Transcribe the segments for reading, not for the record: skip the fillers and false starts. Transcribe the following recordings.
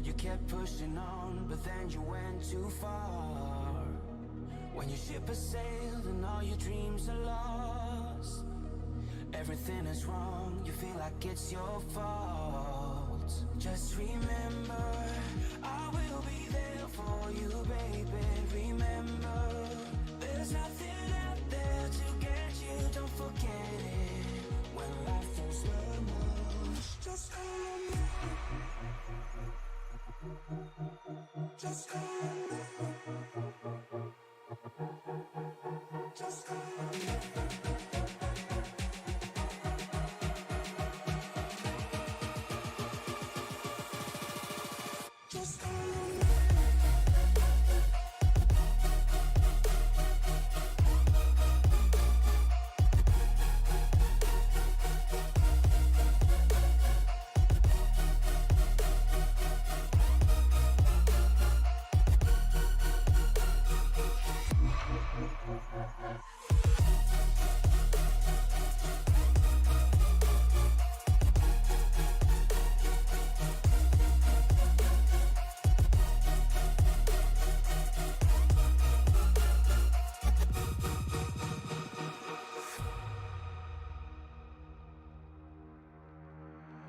You kept pushing on, but then you went too far. When your ship has sailed and all your dreams are lost, everything is wrong, you feel like it's your fault. Just remember, I will be there for you, baby. Remember, there's nothing out there to get you, don't forget it. When life throws lemons, just call me. Just call me. Just call me. Just call me.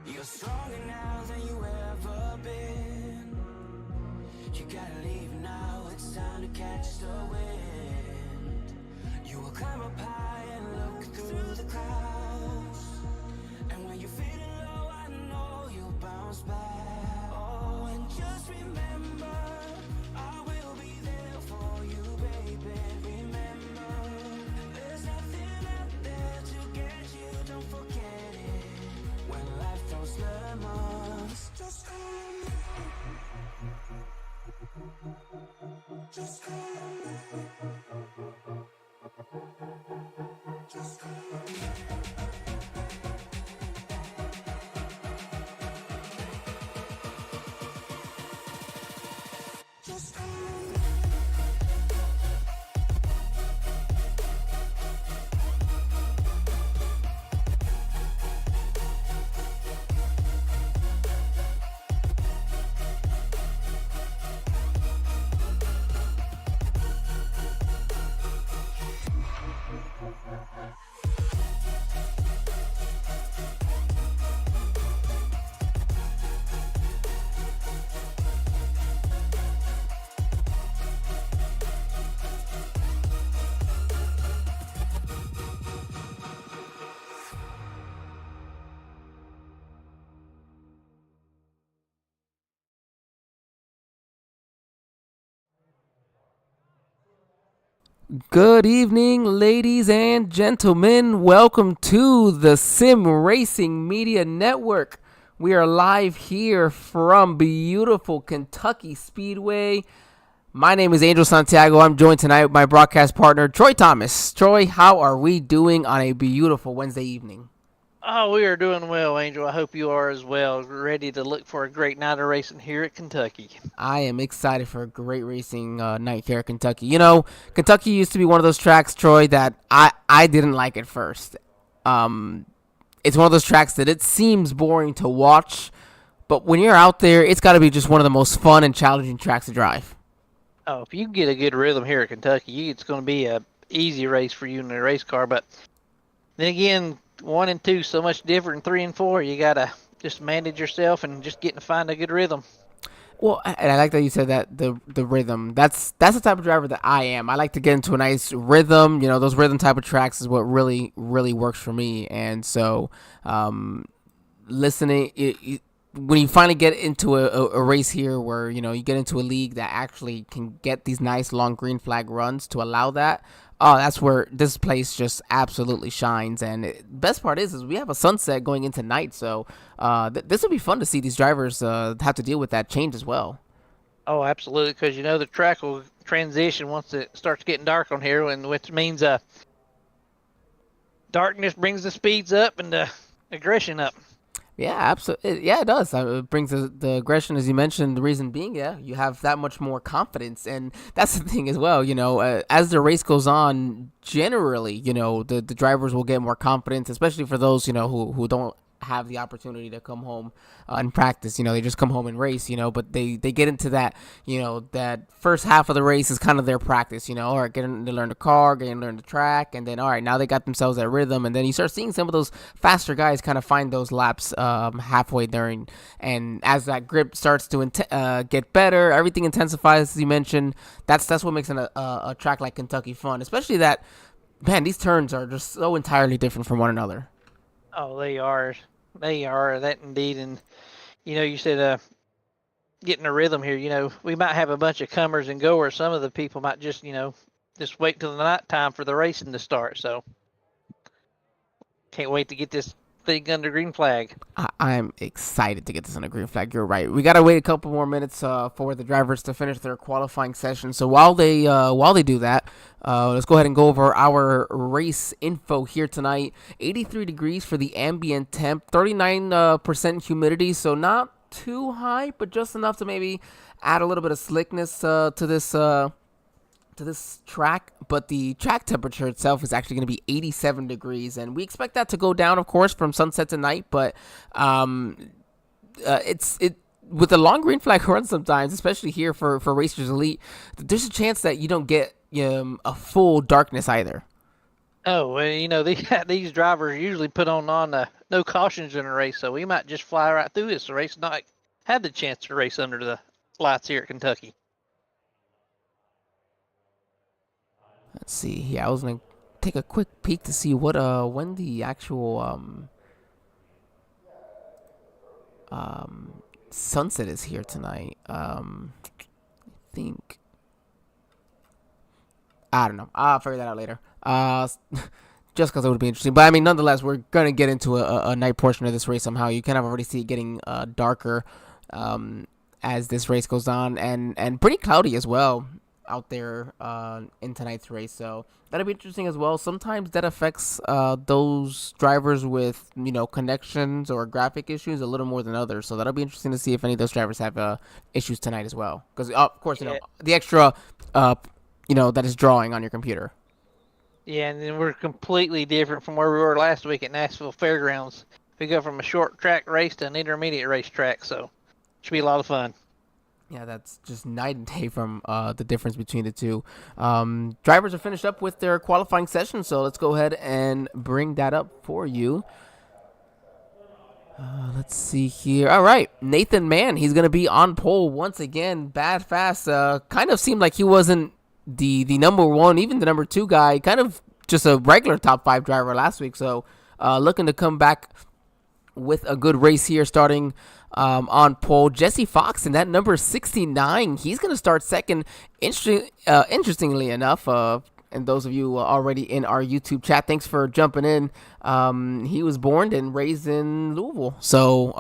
You're stronger now than you ever been. You gotta leave now, it's time to catch the wind. You will climb up high and look through the clouds. And when you're feeling low, I know you'll bounce back. Oh, and just remember, I will be there for you, baby. Remember, there's nothing out there to get you, don't forget it. When life throws lemons, just call me. Just call me. Just call me. Just call me. Good evening, ladies and gentlemen. Welcome to the Sim Racing Media Network. We are live here from beautiful Kentucky Speedway. My name is Angel Santiago. I'm joined tonight with my broadcast partner, Troy Thomas. Troy, how are we doing on a beautiful Wednesday evening? Oh, we are doing well, Angel. I hope you are as well. Ready to look for a great night of racing here at Kentucky. I am excited for a great racing night here at Kentucky. You know, Kentucky used to be one of those tracks, Troy, that I didn't like at first. It's one of those tracks that it seems boring to watch, but when you're out there, it's got to be just one of the most fun and challenging tracks to drive. Oh, if you get a good rhythm here at Kentucky, it's going to be a easy race for you in a race car. But then again, 1 and 2 so much different than 3 and 4. You got to just manage yourself and just get to find a good rhythm. Well, and I like that you said that the rhythm. That's the type of driver that I am. I like to get into a nice rhythm. You know, those rhythm type of tracks is what really works for me. And so, listening, when you finally get into a race here where, you know, you get into a league that actually can get these nice long green flag runs to allow that, that's where this place just absolutely shines. And best part is we have a sunset going into night, so this will be fun to see these drivers have to deal with that change as well. Oh, absolutely, because, you know, the track will transition once it starts getting dark on here, which means darkness brings the speeds up and the aggression up. Yeah, absolutely. Yeah, it does. It brings the aggression, as you mentioned. The reason being, you have that much more confidence, and that's the thing as well. You know, as the race goes on, generally, you know, the drivers will get more confidence, especially for those, you know, who don't have the opportunity to come home and practice. They just come home and race, but they get into that, that first half of the race is kind of their practice, all right, getting to learn the car, getting to learn the track, and then, all right, now they got themselves that rhythm, and then you start seeing some of those faster guys kind of find those laps halfway during, and as that grip starts to get better, everything intensifies, as you mentioned. That's what makes a track like Kentucky fun, especially that, man, these turns are just so entirely different from one another. Oh, they are. They are that indeed. And, you said getting a rhythm here. We might have a bunch of comers and goers. Some of the people might just, just wait till the night time for the racing to start. So can't wait to get this thing under green flag. I'm excited to get this on a green flag. You're right. We gotta wait a couple more minutes for the drivers to finish their qualifying session. So while they do that, let's go ahead and go over our race info here tonight. 83 degrees for the ambient temp, 39% humidity. So not too high, but just enough to maybe add a little bit of slickness to this track, but the track temperature itself is actually going to be 87 degrees, and we expect that to go down, of course, from sunset to night, but it's with the long green flag run sometimes, especially here for Racers Elite, there's a chance that you don't get a full darkness either. Oh, well, these drivers usually put on no cautions in a race, so we might just fly right through this race, not have the chance to race under the lights here at Kentucky. Let's see. Yeah, I was gonna take a quick peek to see what when the actual sunset is here tonight. I think I don't know. I'll figure that out later. Just because it would be interesting. But I mean, nonetheless, we're gonna get into a night portion of this race somehow. You kind of already see it getting darker as this race goes on, and pretty cloudy as well out there in tonight's race, so that'll be interesting as well. Sometimes that affects those drivers with connections or graphic issues a little more than others, so that'll be interesting to see if any of those drivers have issues tonight as well, because of course the extra that is drawing on your computer. Yeah, and then we're completely different from where we were last week at Nashville Fairgrounds. We go from a short track race to an intermediate race track, so it should be a lot of fun. Yeah, that's just night and day from the difference between the two. Drivers are finished up with their qualifying session, so let's go ahead and bring that up for you. Let's see here. All right, Nathan Mann, he's going to be on pole once again. Bad fast. Kind of seemed like he wasn't the number one, even the number two guy. Kind of just a regular top 5 driver last week, so looking to come back with a good race here starting on pole. Jesse Fox in that number 69. He's going to start second. Interestingly enough, and those of you already in our YouTube chat, thanks for jumping in. He was born and raised in Louisville. So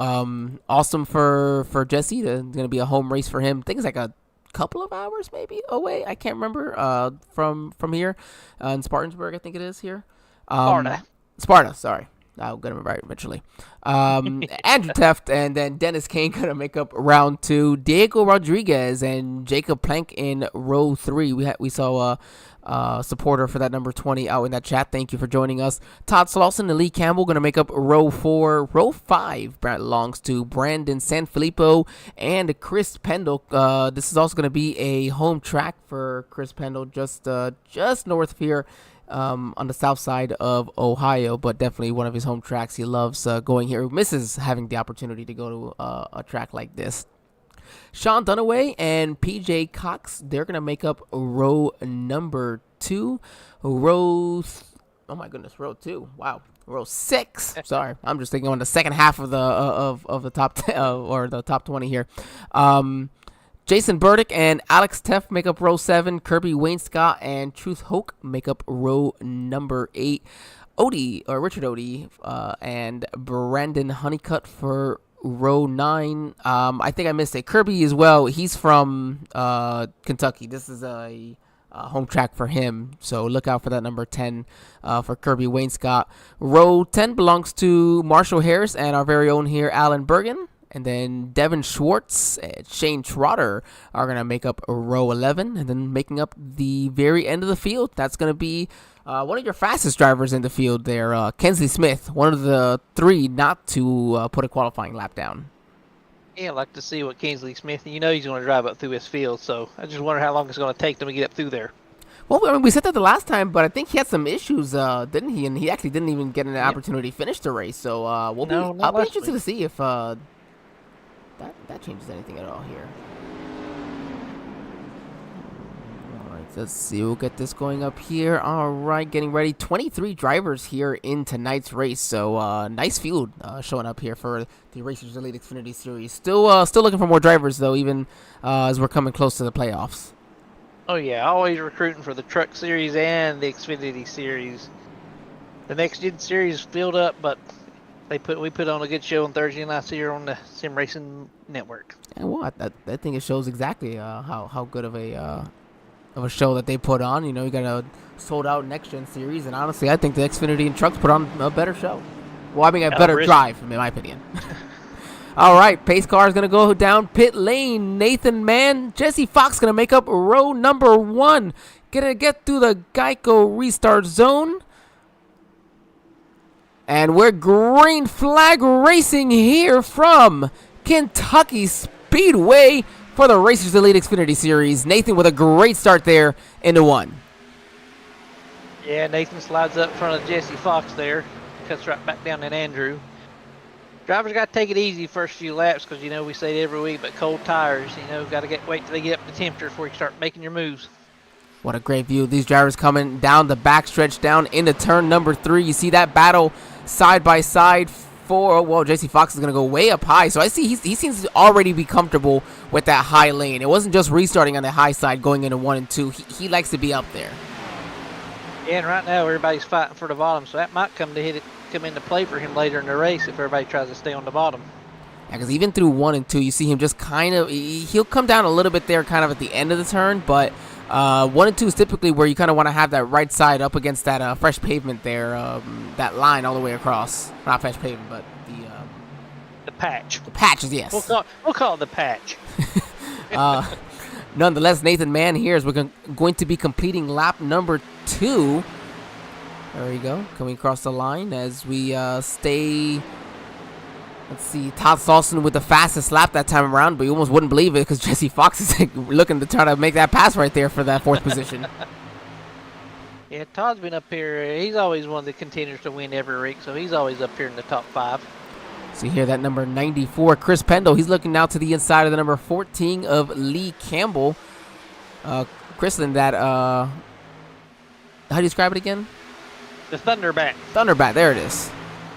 awesome for Jesse. It's going to be a home race for him. I think it's like a couple of hours maybe away. I can't remember from here in Spartanburg, I think it is here. Sparta, sorry. I'm going to remember it eventually. Andrew Teft and then Dennis Kane going to make up round 2. Diego Rodriguez and Jacob Plank in row 3. We saw a supporter for that number 20 out in that chat. Thank you for joining us. Todd Slauson and Lee Campbell going to make up row 4. Row 5 belongs to Brandon Sanfilippo and Chris Pendle. This is also going to be a home track for Chris Pendle, just north of here. On the south side of Ohio, but definitely one of his home tracks. He loves going here. He misses having the opportunity to go to a track like this. Sean Dunaway and PJ Cox, they're going to make up row number 2. Row 2. Wow. Row 6. Sorry. I'm just thinking on the second half of the top 10, or the top 20 here. Jason Burdick and Alex Teff make up row 7. Kirby Wainscott and Truth Hoke make up row number 8. Richard Odie and Brandon Honeycutt for row 9. I think I missed it. Kirby as well. He's from Kentucky. This is a home track for him, so look out for that number 10 for Kirby Wainscott. Row 10 belongs to Marshall Harris and our very own here, Alan Bergen. And then Devin Schwartz and Shane Trotter are going to make up row 11. And then making up the very end of the field, that's going to be one of your fastest drivers in the field there, Kensley Smith, one of the 3 not to put a qualifying lap down. Yeah, I'd like to see what Kingsley Smith, he's going to drive up through his field, so I just wonder how long it's going to take them to get up through there. Well, I mean, we said that the last time, but I think he had some issues, didn't he? And he actually didn't even get an opportunity to finish the race. So I'll be interested to see if that changes anything at all here. All right, let's see. We'll get this going up here. All right, getting ready. 23 drivers here in tonight's race. So nice field showing up here for the Racers Elite Xfinity Series. Still looking for more drivers, though, even as we're coming close to the playoffs. Oh, yeah, always recruiting for the Truck Series and the Xfinity Series. The Next Gen Series filled up, but we put on a good show on Thursday nights here on the Sim Racing Network. And what? I think it shows exactly how good of a show that they put on. You know, you got a sold-out Next Gen Series, and honestly, I think the Xfinity and Trucks put on a better show. Well, I mean, a better drive, in my opinion. All right, pace car is going to go down pit lane. Nathan Mann, Jesse Fox going to make up row number 1. Going to get through the Geico restart zone. And we're green flag racing here from Kentucky Speedway for the Racers Elite Xfinity Series. Nathan with a great start there into 1. Yeah, Nathan slides up in front of Jesse Fox there. Cuts right back down at Andrew. Drivers got to take it easy first few laps because, we say it every week, but cold tires, got to wait till they get up to temperature before you start making your moves. What a great view. These drivers coming down the backstretch down into turn number 3. You see that battle side by side for, well, JC Fox is going to go way up high. So I see he seems to already be comfortable with that high lane. It wasn't just restarting on the high side going into 1 and 2. He likes to be up there. Yeah, and right now everybody's fighting for the bottom, so that might come into play for him later in the race if everybody tries to stay on the bottom. Yeah, because even through 1 and 2, you see him just kind of, he'll come down a little bit there kind of at the end of the turn, but 1 and 2 is typically where you kind of want to have that right side up against that fresh pavement there, that line all the way across. Not fresh pavement, but the patch. The patches, yes. We'll call it the patch. Nonetheless, Nathan Mann here is we're going to be completing lap number 2. There we go. Coming across the line as we stay. Let's see. Todd Salson with the fastest lap that time around, but you almost wouldn't believe it because Jesse Fox is looking to try to make that pass right there for that 4th position. Yeah, Todd's been up here. He's always one of the contenders to win every week, so he's always up here in the top 5. So here, that number 94, Chris Pendle. He's looking now to the inside of the number 14 of Lee Campbell. Chris, in that, how do you describe it again? The Thunderbat. Thunderbat, there it is.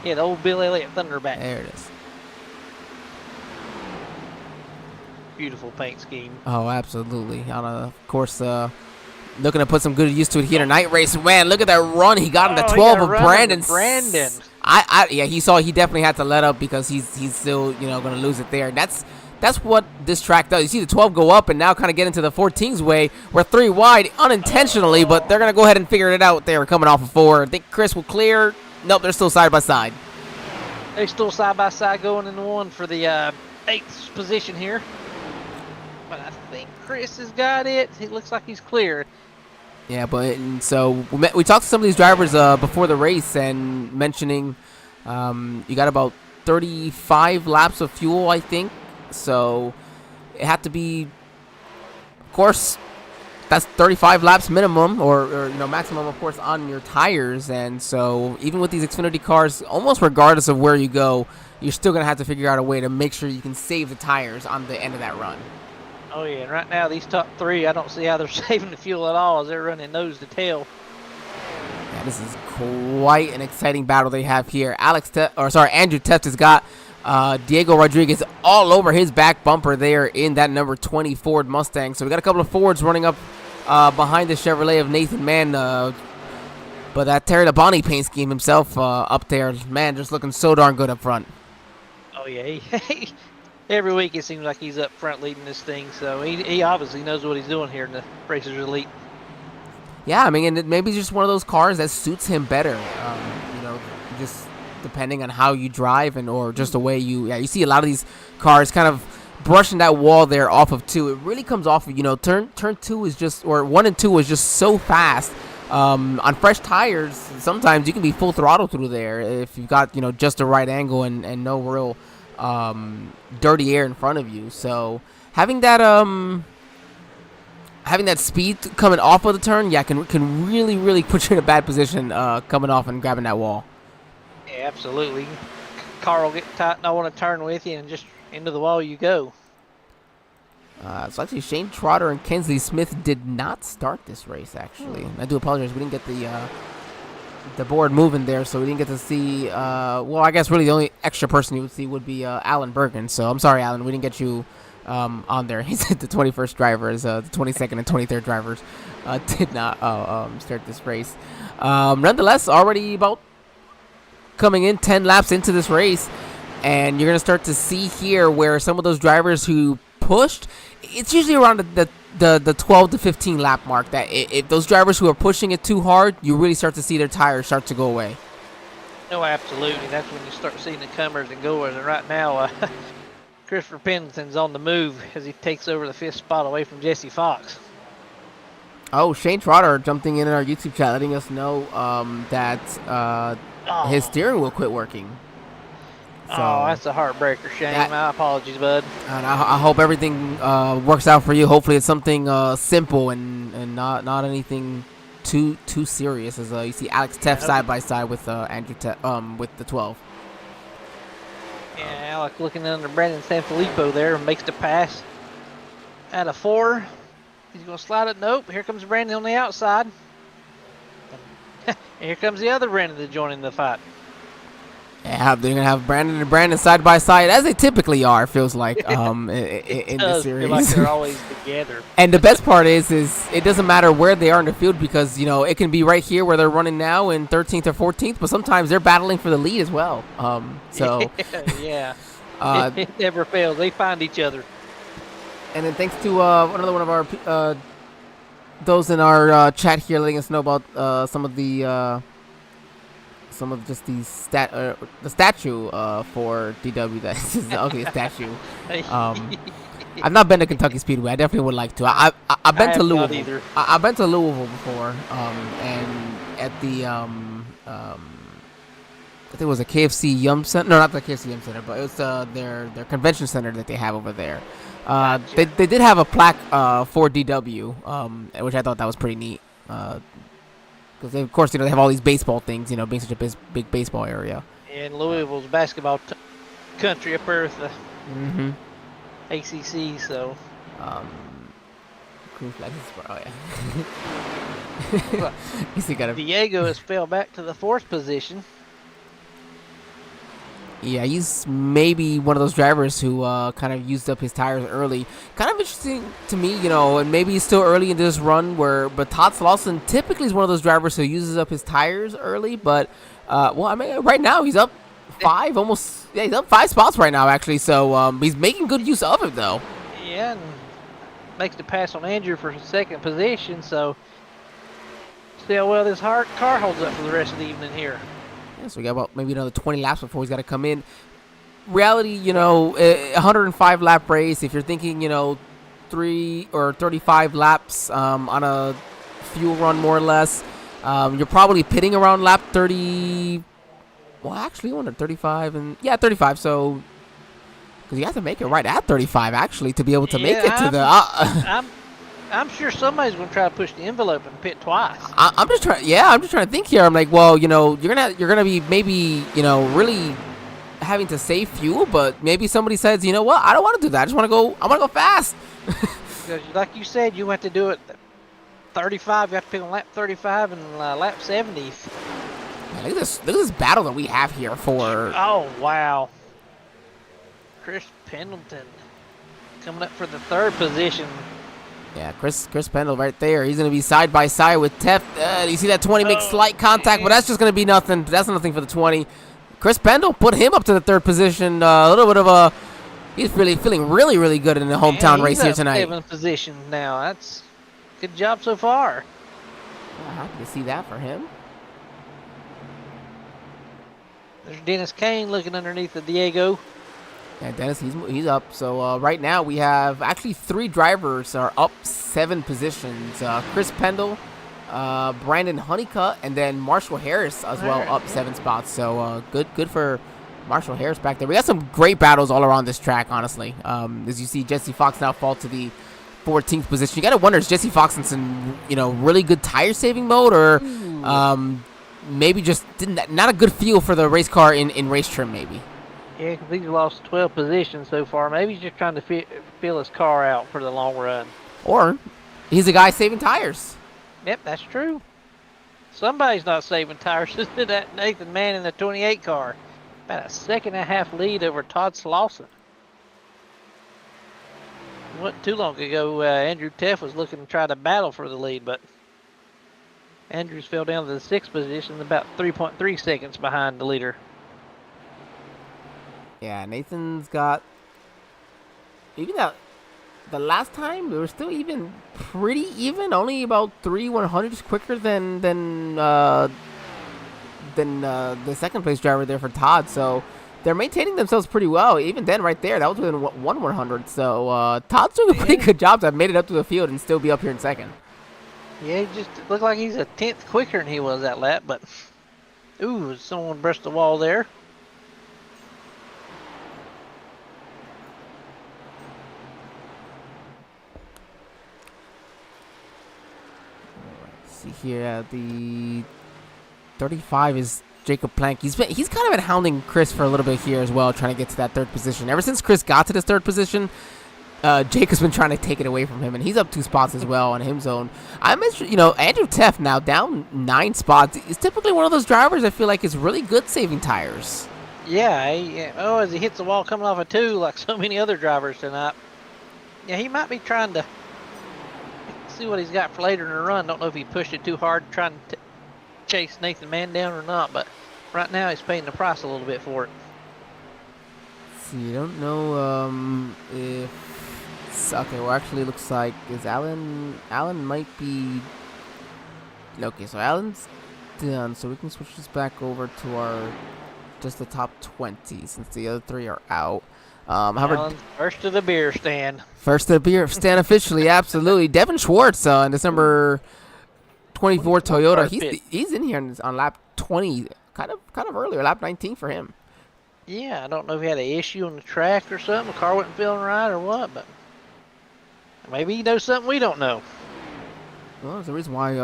Yeah, the old Bill Elliott Thunderbat. There it is. Beautiful paint scheme. Oh, absolutely. Of course, looking to put some good use to it here tonight race. Man, look at that run he got in the 12 of Brandon. Yeah, he definitely had to let up because he's still, going to lose it there. That's what this track does. You see the 12 go up and now kind of get into the 14's way. We're 3 wide unintentionally, but they're going to go ahead and figure it out there coming off of 4. I think Chris will clear. Nope, they're still side by side. They're still side by side going into 1 for the 8th position here. But I think Chris has got it. It looks like he's clear. Yeah, but so we talked to some of these drivers before the race and mentioning you got about 35 laps of fuel, I think. So it had to be, of course, that's 35 laps minimum or maximum, of course, on your tires. And so even with these Xfinity cars, almost regardless of where you go, you're still going to have to figure out a way to make sure you can save the tires on the end of that run. Oh, yeah, and right now these top 3, I don't see how they're saving the fuel at all as they're running nose to tail. Yeah, this is quite an exciting battle they have here. Andrew Teft has got Diego Rodriguez all over his back bumper there in that number 20 Ford Mustang. So we got a couple of Fords running up behind the Chevrolet of Nathan Mann. But that Terry Labonte paint scheme himself up there, man, just looking so darn good up front. Oh, yeah. Every week it seems like he's up front leading this thing. So he obviously knows what he's doing here in the Racers Elite. Yeah, I mean, and maybe it's just one of those cars that suits him better. Just depending on how you drive or just the way you see a lot of these cars kind of brushing that wall there off of 2. It really comes off of, turn 2 is just, or 1 and 2 is just so fast. On fresh tires, sometimes you can be full throttle through there if you've got, just the right angle and no real dirty air in front of you. So having that speed coming off of the turn, can really put you in a bad position coming off and grabbing that wall. Yeah, absolutely. Car will get tight, not want to turn with you, and just into the wall you go. So actually, Shane Trotter and Kensley Smith did not start this race. Actually, I do apologize. We didn't get the board moving there, so we didn't get to see. Well, I guess really the only extra person you would see would be Alan Bergen. So I'm sorry, Alan, we didn't get you on there. He said the 21st drivers, the 22nd and 23rd drivers did not start this race. Nonetheless, already about coming in 10 laps into this race, and you're gonna start to see here where some of those drivers who pushed, it's usually around the 12 to 15 lap mark that if those drivers who are pushing it too hard, you really start to see their tires start to go away. No, absolutely. That's when you start seeing the comers and goers. And right now, Christopher Pendleton's on the move as he takes over the 5th spot away from Jesse Fox. Oh, Shane Trotter jumping in our YouTube chat, letting us know that his steering wheel quit working. So, that's a heartbreaker, Shane. My apologies, bud. And I hope everything works out for you. Hopefully, it's something simple and not anything too serious. As you see Alex Teff side by side with Andrew with the 12. Yeah, Alex looking under Brandon Sanfilippo there and makes the pass out of 4. He's going to slide it. Nope. Here comes Brandon on the outside. And here comes the other Brandon to join in the fight. Yeah, they're gonna have Brandon and Brandon side by side as they typically are. Feels like in the series. Feel like they're always together. And the best part is it doesn't matter where they are in the field because it can be right here where they're running now in 13th or 14th, but sometimes they're battling for the lead as well. So yeah, it never fails. They find each other. And then thanks to another one of our those in our chat here letting us know about some of just the statue for DW. That is an ugly statue. I've not been to Kentucky Speedway. I definitely would like to. I've been to Louisville. I've been to Louisville before, and at the I think it was a KFC Yum Center. No, not the KFC Yum Center, but it was their convention center that they have over there. Gotcha. They did have a plaque for DW, which I thought that was pretty neat. Because of course, they have all these baseball things, being such a big baseball area. And Louisville's basketball country up there with the ACC, so. Green flag is yeah. Diego has fell back to the 4th position. Yeah, he's maybe one of those drivers who kind of used up his tires early. Kind of interesting to me, and maybe he's still early in this run but Todd Slauson typically is one of those drivers who uses up his tires early, but, right now he's up 5, he's up 5 spots right now, actually, so he's making good use of it, though. Yeah, and makes the pass on Andrew for 2nd position, so see how well this car holds up for the rest of the evening here. Yeah, so we got about maybe another 20 laps before he's got to come in. Reality, 105 lap race. If you're thinking, 3 or 35 laps on a fuel run, more or less, you're probably pitting around lap 30. Well, actually, under 35 35. So, because you have to make it right at 35 actually to be able to make it to the. I'm sure somebody's going to try to push the envelope and pit twice. I'm just trying to think here. I'm like, well, you're gonna be maybe, really having to save fuel, but maybe somebody says, you know what, I don't want to do that. I want to go fast. Because like you said, you have to do it 35. You have to pick on lap 35 and lap 70. Yeah, look at this battle that we have here for. Oh wow, Chris Pendleton coming up for the 3rd position. Yeah, Chris Pendle right there. He's going to be side by side with Teff. You see that 20 make slight contact, but that's just going to be nothing. That's nothing for the 20. Chris Pendle put him up to the 3rd position. A little bit of a. He's really feeling really good in the hometown race here tonight. 7th position now. That's good job so far. Yeah, happy to see that for him. There's Dennis Kane looking underneath the Diego. Yeah, Dennis, he's up. So right now we have actually 3 drivers are up 7 positions. Chris Pendle, Brandon Honeycutt, and then Marshall Harris as well, up 7 spots. So good for Marshall Harris back there. We got some great battles all around this track, honestly. As you see, Jesse Fox now fall to the 14th position. You got to wonder, is Jesse Fox in some, really good tire saving mode, or maybe just not a good feel for the race car in race trim, maybe? Yeah, because he's lost 12 positions so far. Maybe he's just trying to feel his car out for the long run. Or he's a guy saving tires. Yep, that's true. Somebody's not saving tires. Isn't that Nathan Mann in the 28 car? About a 1.5-second lead over Todd Slauson. Wasn't too long ago, Andrew Teff was looking to try to battle for the lead, but Andrews fell down to the 6th position, about 3.3 seconds behind the leader. Yeah, Nathan's got, even that, the last time, they were still even, pretty even, only about 3 100ths quicker than the second place driver there for Todd. So they're maintaining themselves pretty well. Even then, right there, that was within 1 100. So Todd's doing a pretty good job to have made it up to the field and still be up here in second. Yeah, he just looked like he's a 10th quicker than he was that lap, but ooh, someone brushed the wall there. See here, the 35 is Jacob Plank. He's kind of been hounding Chris for a little bit here as well, trying to get to that 3rd position. Ever since Chris got to this 3rd position, Jake has been trying to take it away from him, and he's up 2 spots as well on his own. I mentioned, Andrew Teff now down 9 spots. He's typically one of those drivers I feel like is really good saving tires. Yeah, as he hits the wall coming off a 2 like so many other drivers tonight. Yeah, he might be trying to see what he's got for later in the run. Don't know if he pushed it too hard trying to chase Nathan Mann down or not, but right now he's paying the price a little bit for it. See, I don't know if okay, well actually looks like is Alan might be okay, so Alan's done, so we can switch this back over to our just the top 20 since the other 3 are out. Alan's first to the beer stand. First to the beer stand officially, absolutely. Devin Schwartz in this number 24 Toyota. He's in here on lap 20, kind of earlier, lap 19 for him. Yeah, I don't know if he had an issue on the track or something. The car wasn't feeling right or what, but maybe he knows something we don't know. Well, there's a reason why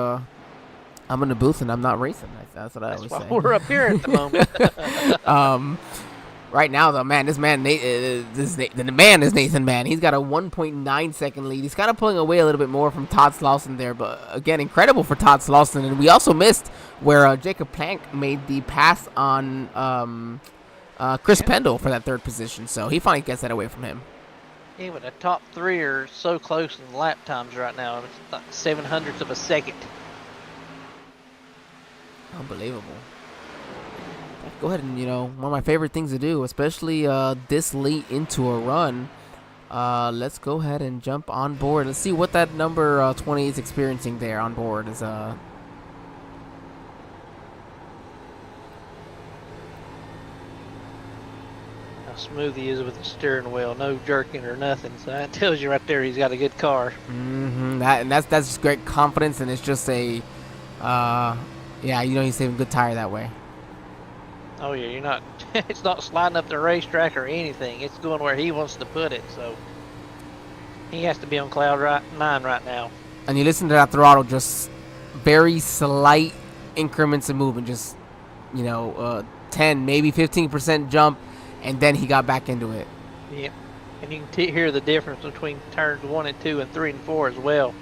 I'm in the booth and I'm not racing. That's what I always say. We're up here at the moment. Right now, though, man, the man is Nathan Mann. He's got a 1.9 second lead. He's kind of pulling away a little bit more from Todd Slauson there, but again, incredible for Todd Slauson. And we also missed where Jacob Plank made the pass on Chris Pendle for that 3rd position, so he finally gets that away from him. Yeah, but the top 3 are so close in lap times right now. It's like 0.07 of a second. Unbelievable. Go ahead and, one of my favorite things to do, especially this late into a run, let's go ahead and jump on board. Let's see what that number 20 is experiencing there on board. How smooth he is with the steering wheel, no jerking or nothing. So that tells you right there he's got a good car. Mm-hmm. That's just great confidence, and it's just a, he's saving good tire that way. Oh yeah, you're not. It's not sliding up the racetrack or anything. It's going where he wants to put it. So he has to be on cloud 9 right now. And you listen to that throttle, just very slight increments of movement, just 10, maybe 15% jump, and then he got back into it. Yeah, and you can hear the difference between turns 1 and 2 and 3 and 4 as well.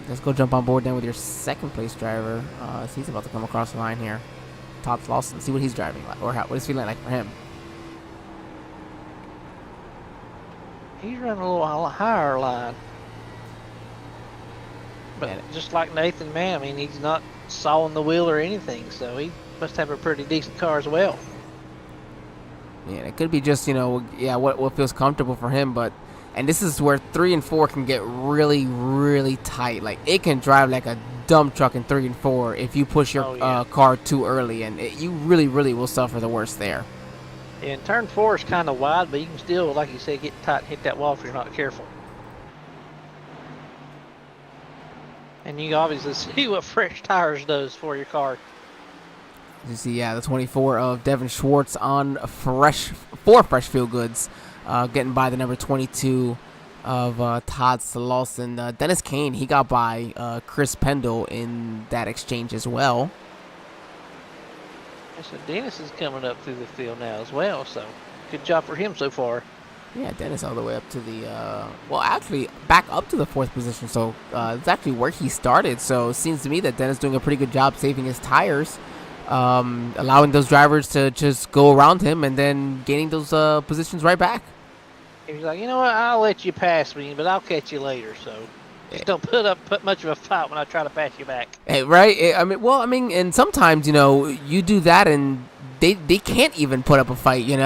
Let's go jump on board then with your 2nd place driver. He's about to come across the line here. Todd Slauson, see what he's driving like, or what it's feeling like for him. He's running a little higher line. But just like Nathan Mann, I mean, he's not sawing the wheel or anything, so he must have a pretty decent car as well. Yeah, it could be just, what feels comfortable for him, but And this is where 3 and 4 can get really, really tight. Like, it can drive like a dump truck in 3 and 4 if you push your car too early, and you really, really will suffer the worst there. And turn 4 is kind of wide, but you can still, like you said, get tight and hit that wall if you're not careful. And you obviously see what fresh tires does for your car. You see, yeah, the 24 of Devin Schwartz on four fresh field goods, getting by the number 22 of Todd Lawson. Dennis Kane, he got by Chris Pendle in that exchange as well. So Dennis is coming up through the field now as well, so good job for him so far. Yeah, Dennis all the way up to the, well, actually back up to the 4th position, so it's actually where he started. So it seems to me that Dennis doing a pretty good job saving his tires, allowing those drivers to just go around him and then gaining those just right back. He was like, you know what, I'll let you pass me, but I'll catch you later, so just don't put much of a fight when I try to pass you back. Hey, right? I mean, and sometimes, you do that and they can't even put up a fight, you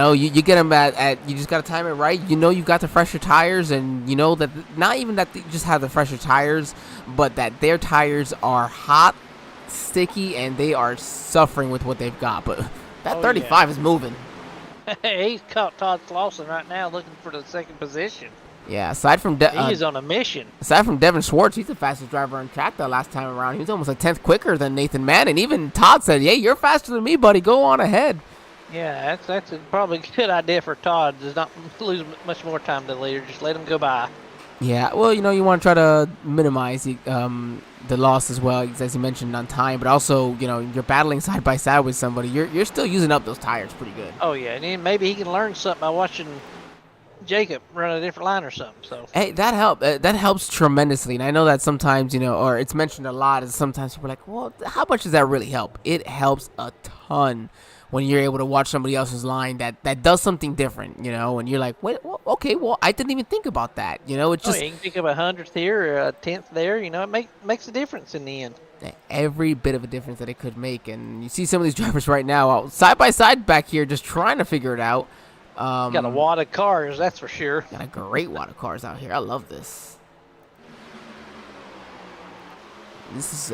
get them at you just got to time it right. You've got the fresher tires, and that not even that they just have the fresher tires, but that their tires are hot, sticky, and they are suffering with what they've got. But that 35 is moving. He's caught Todd Lawson right now looking for the 2nd position. Yeah, aside from he is on a mission. Aside from Devin Schwartz, he's the fastest driver on track the last time around. He was almost a 10th quicker than Nathan Mann, and even Todd said, "Yeah, you're faster than me, buddy. Go on ahead." Yeah, that's probably a good idea for Todd. Does not lose much more time to the leader. Just let him go by. Yeah, well, you want to try to minimize the loss as well, as you mentioned, on time, but also, you're battling side by side with somebody. You're still using up those tires pretty good. Oh yeah, and then maybe he can learn something by watching Jacob run a different line or something. So hey, that helps tremendously, and I know that sometimes or it's mentioned a lot, is sometimes people are like, well, how much does that really help? It helps a ton when you're able to watch somebody else's line that does something different, and you're like, wait, well, okay, well, I didn't even think about that, it's just you can think of 100th here or a 10th there, it makes a difference in the end. Every bit of a difference that it could make. And you see some of these drivers right now side by side back here just trying to figure it out. Got a wad of cars, that's for sure. Got a great wad of cars out here. I love this. This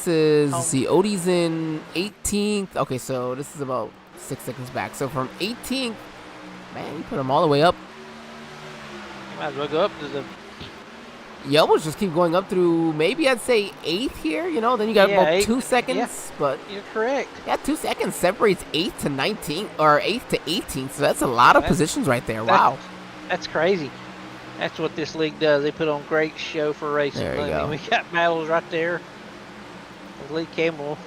is let's see, Odie's in 18th. Okay, so this is about 6 seconds back. So from 18th, man, you put them all the way up. You might as well go up to the... You almost just keep going up through, maybe I'd say 8th here, then you got about 2 seconds. Yeah, but you're correct. Yeah, 2 seconds separates 8th to 19th, or 8th to 18th, so that's a lot of positions right there. Wow. That's crazy. That's what this league does. They put on great show for racing. There you go. We got battles right there. Lee Campbell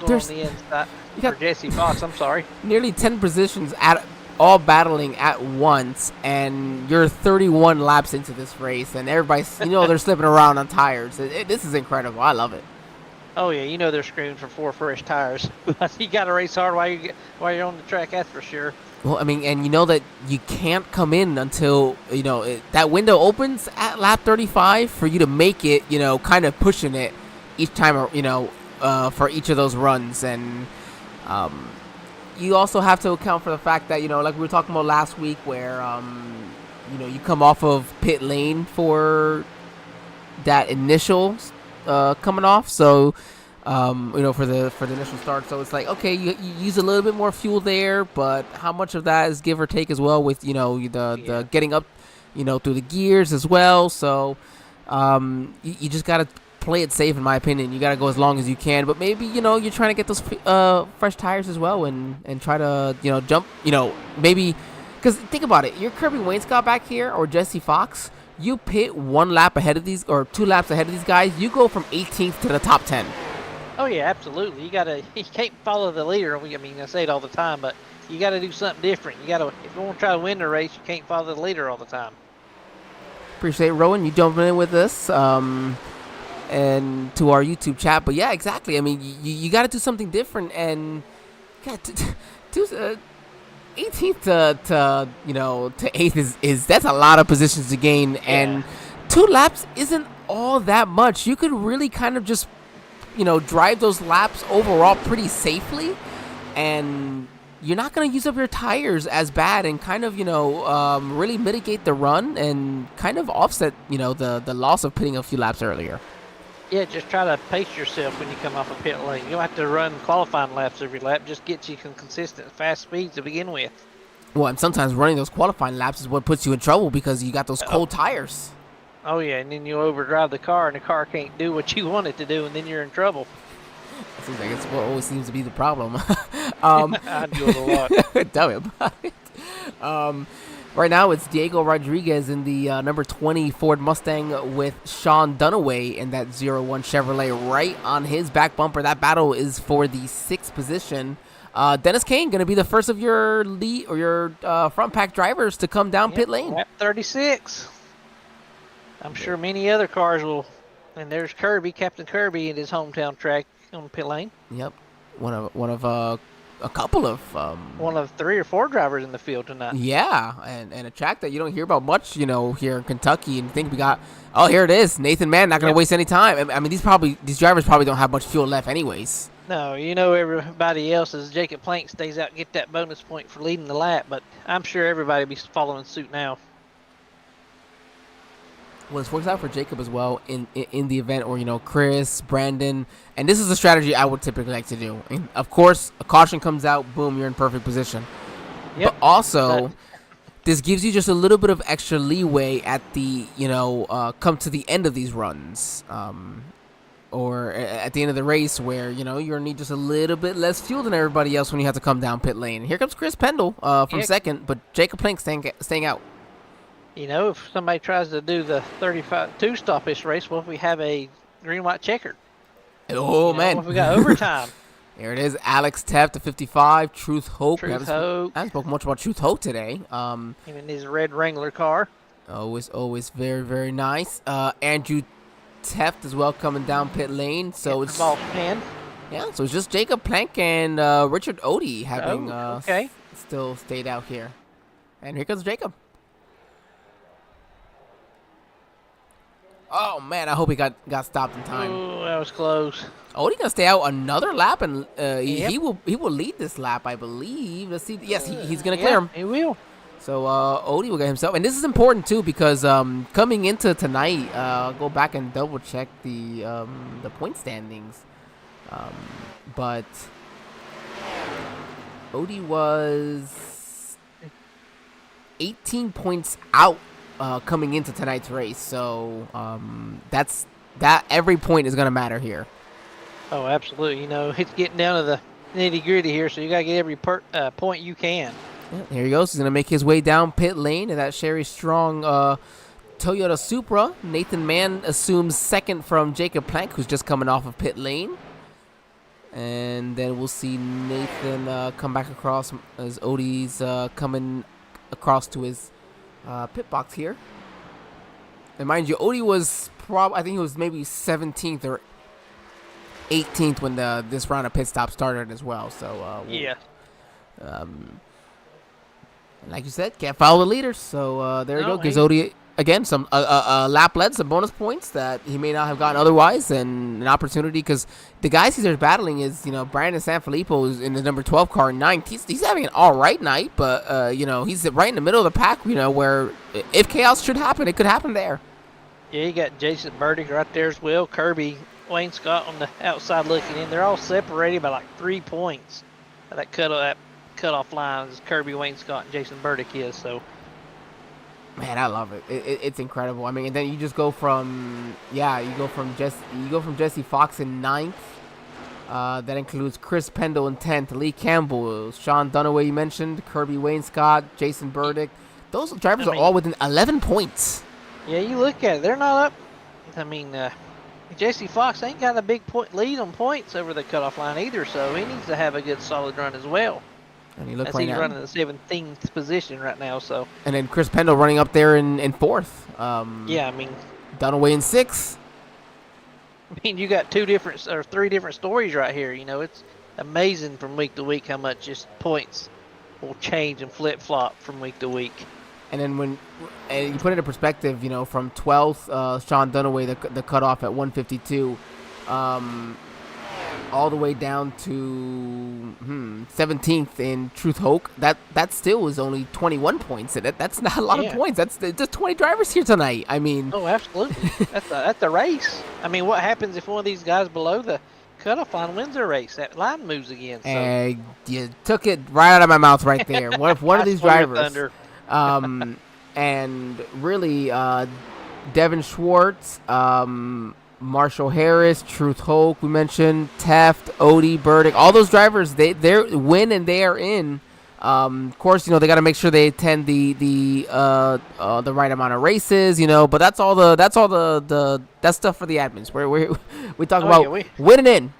going on the inside. For Jesse Fox, I'm sorry. Nearly 10 positions all battling at once, and you're 31 laps into this race, and everybody's, they're slipping around on tires. This is incredible. I love it. Oh yeah, they're screaming for 4 fresh tires. You got to race hard while you're on the track. That's for sure. Well, I mean, and that you can't come in until that window opens at lap 35 for you to make it. Kind of pushing it each time. For each of those runs, and you also have to account for the fact that like we were talking about last week, where you come off of pit lane for that initial coming off, so for the initial start. So it's like, okay, you use a little bit more fuel there, but how much of that is give or take as well with the getting up through the gears as well. So you just gotta play it safe, in my opinion. You got to go as long as you can, but maybe you're trying to get those fresh tires as well, and try to jump, maybe, because think about it, you're Kirby Wainscott back here or Jesse Fox, you pit 1 lap ahead of these, or 2 laps ahead of these guys, you go from 18th to the top 10. Oh yeah, absolutely. You can't follow the leader. I mean, I say it all the time, but you got to do something different. If you want to try to win the race, you can't follow the leader all the time. Appreciate Rowan, you jumping in with us. And to our YouTube chat, but yeah, exactly. I mean, you got to do something different, and 18th to 8th is that's a lot of positions to gain, and 2 laps isn't all that much. You could really kind of just drive those laps overall pretty safely, and you're not going to use up your tires as bad and kind of, really mitigate the run and kind of offset, the loss of pitting a few laps earlier. Yeah, just try to pace yourself when you come off a pit lane. You don't have to run qualifying laps every lap. Just get you some consistent fast speeds to begin with. Well, and sometimes running those qualifying laps is what puts you in trouble because you got those cold tires. Oh, yeah, and then you overdrive the car, and the car can't do what you want it to do, and then you're in trouble. It seems like it's what always seems to be the problem. I do it a lot. Tell me about it. Right now, it's Diego Rodriguez in the number 20 Ford Mustang with Sean Dunaway in that 01 Chevrolet right on his back bumper. That battle is for the 6th position. Dennis Kane going to be the first of your lead or your front pack drivers to come down pit lane. Lap 36. I'm sure many other cars will. And there's Kirby, Captain Kirby, in his hometown track on the pit lane. Yep, one of a couple of one of 3 or 4 drivers in the field tonight. Yeah, and a track that you don't hear about much, here in Kentucky. And think we got, oh, here it is, Nathan Mann, not going to waste any time. I mean, these drivers probably don't have much fuel left anyways. No, everybody else is Jacob Plank stays out and get that bonus point for leading the lap, but I'm sure everybody will be following suit now. Well, this works out for Jacob as well in the event, or Chris, Brandon, and this is a strategy I would typically like to do. And of course, a caution comes out, boom, you're in perfect position. Yep. But also, this gives you just a little bit of extra leeway at the come to the end of these runs, or at the end of the race, where you're gonna need just a little bit less fuel than everybody else when you have to come down pit lane. And here comes Chris Pendle from second, but Jacob Plank staying out. If somebody tries to do the 35 two-stoppish race, what if we have a green-white checkered? Oh, man. What if we got overtime? There it is. Alex Tepp to 55. Truth Hope. I haven't spoken much about Truth Hope today. Him in his red Wrangler car. Always very, very nice. Andrew Teft as well coming down pit lane. So it's ball pan. Yeah, so it's just Jacob Plank and Richard Odie having still stayed out here. And here comes Jacob. Oh, man, I hope he got stopped in time. Oh, that was close. Odie gonna stay out another lap, and he will lead this lap, I believe. Let's see. Yes, he's gonna clear him. He will. So Odie will get himself, and this is important too because coming into tonight, I'll go back and double check the point standings, but Odie was 18 points out. Coming into tonight's race, so that every point is going to matter here. Oh, absolutely. It's getting down to the nitty-gritty here, so you got to get every point you can. Yeah, here he goes. He's going to make his way down pit lane in that Sherry Strong Toyota Supra. Nathan Mann assumes second from Jacob Plank, who's just coming off of pit lane. And then we'll see Nathan come back across as Odie's coming across to his pit box here. And mind you, Odie was I think it was maybe 17th or 18th when this round of pit stop started as well. So like you said, can't follow the leaders. So there you go. Gives Odie again some lap led, some bonus points that he may not have gotten otherwise, and an opportunity because the guys he's battling is Brandon Sanfilippo is in the number 12 car in 9th. He's having an all right night, but he's right in the middle of the pack. Where if chaos should happen, it could happen there. Yeah, you got Jason Burdick right there as well. Kirby, Wayne Scott on the outside looking in. They're all separated by like 3 points. That cutoff line is Kirby, Wayne Scott, and Jason Burdick is so. Man, I love it. It's incredible. I mean, and then you just go from Jesse Fox in 9th. That includes Chris Pendle in 10th, Lee Campbell, Sean Dunaway you mentioned, Kirby Wayne Scott, Jason Burdick. Those drivers are all within 11 points. Yeah, you look at it. They're not up. I mean, Jesse Fox ain't got a big lead on points over the cutoff line either, so he needs to have a good solid run as well. And you look as right he's now, running the 17th position right now. So. And then Chris Pendle running up there in 4th. Yeah, I mean. Dunaway in 6th. I mean, you got 3 different stories right here. It's amazing from week to week how much just points will change and flip flop from week to week. And then when you put it in perspective, from 12th, Sean Dunaway, the cutoff at 152. all the way down to 17th in Truth Hoke. That still is only 21 points. That's not a lot of points. That's just 20 drivers here tonight. I mean, oh, absolutely. That's the race. I mean, what happens if one of these guys below the cutoff line wins a race? That line moves again. So. And you took it right out of my mouth right there. What if one of these drivers, and really, Devin Schwartz, Marshall Harris, Truth Hoke, we mentioned, Taft, Odie, Burdick, all those drivers, they're win and they are in. Of course, they got to make sure they attend the right amount of races, but that's stuff for the admins. We talk about winning in.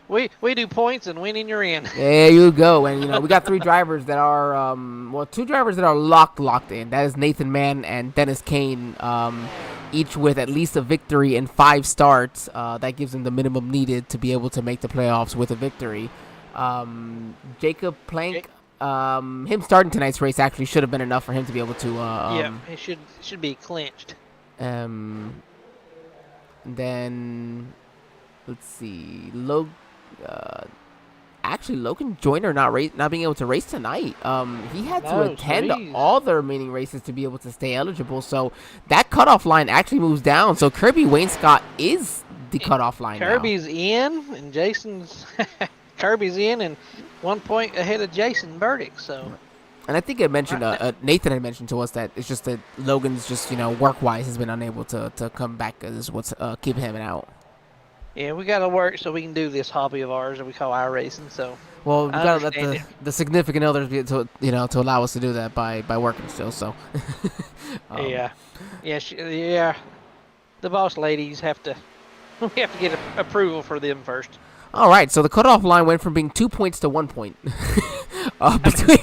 We do points and winning you're in. There you go. And we got 3 drivers that are 2 drivers that are locked in. That is Nathan Mann and Dennis Kane, each with at least a victory in 5 starts. That gives them the minimum needed to be able to make the playoffs with a victory. Jacob Plank, him starting tonight's race actually should have been enough for him to be able to. It should be clinched. Then let's see, Logan Joyner not being able to race tonight. He had to attend all the remaining races to be able to stay eligible. So that cutoff line actually moves down. So Kirby Wainscott is the cutoff line. Kirby's in, and Jason's Kirby's in, and 1 point ahead of Jason Burdick. So. And I think I mentioned, Nathan had mentioned to us that it's just that Logan's just work-wise has been unable to come back. Is what's keeping him out. Yeah, we got to work so we can do this hobby of ours that we call iRacing. So, well, we got to let the significant others be to allow us to do that by working still. So, yeah. The boss ladies have to. We have to get approval for them first. All right, so the cutoff line went from being 2 points to 1 point between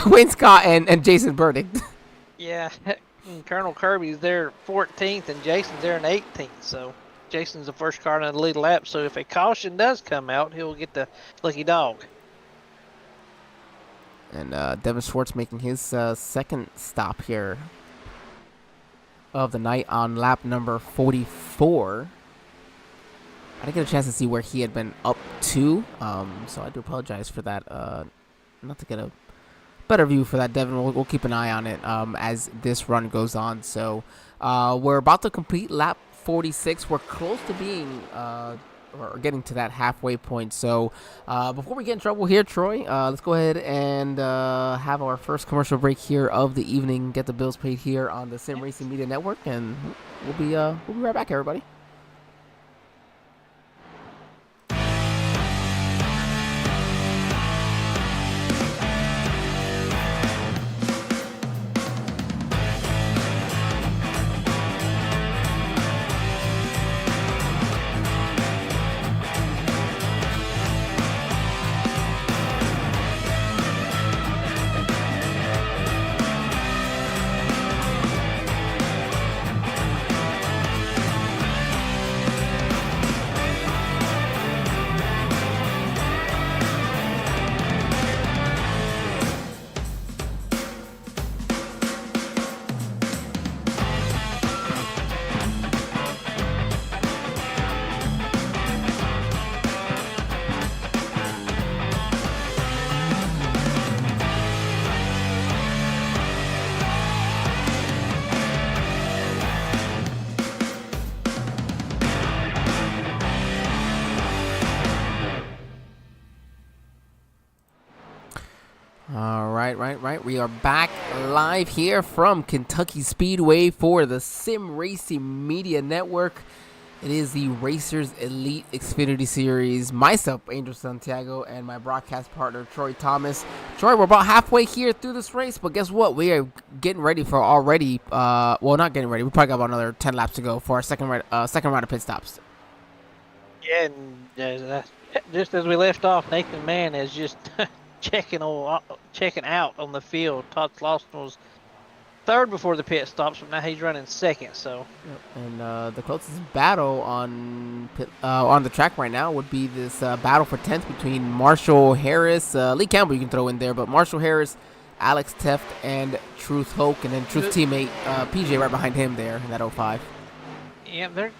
Wayne Scott and Jason Burdick. Yeah, Colonel Kirby's there 14th and Jason's there in 18th. So. Jason's the first car in the lead lap, so if a caution does come out, he'll get the lucky dog. And Devin Schwartz making his second stop here of the night on lap number 44. I didn't get a chance to see where he had been up to, so I do apologize for that. Not to get a better view for that, Devin. We'll keep an eye on it as this run goes on. So we're about to complete lap 46. We're close to being or getting to that halfway point. So before we get in trouble here, Troy, let's go ahead and have our first commercial break here of the evening. Get the bills paid here on the Sim Racing Media Network, and we'll be right back, everybody. Right. We are back live here from Kentucky Speedway for the Sim Racing Media Network. It is the Racers Elite Xfinity Series. Myself, Angel Santiago, and my broadcast partner, Troy Thomas. Troy, we're about halfway here through this race, but guess what? We are getting ready for already, well, not getting ready. We probably got about another 10 laps to go for our second round of pit stops. Yeah, and just as we left off, Nathan Mann is just checking out on the field. Todd Slauson was third before the pit stops, but now he's running second. So, and the closest battle on the track right now would be this battle for 10th between Marshall Harris, Lee Campbell you can throw in there, but Marshall Harris, Alex Teft, and Truth Hoke, and then Truth teammate PJ right behind him there in that 05. Yeah, they're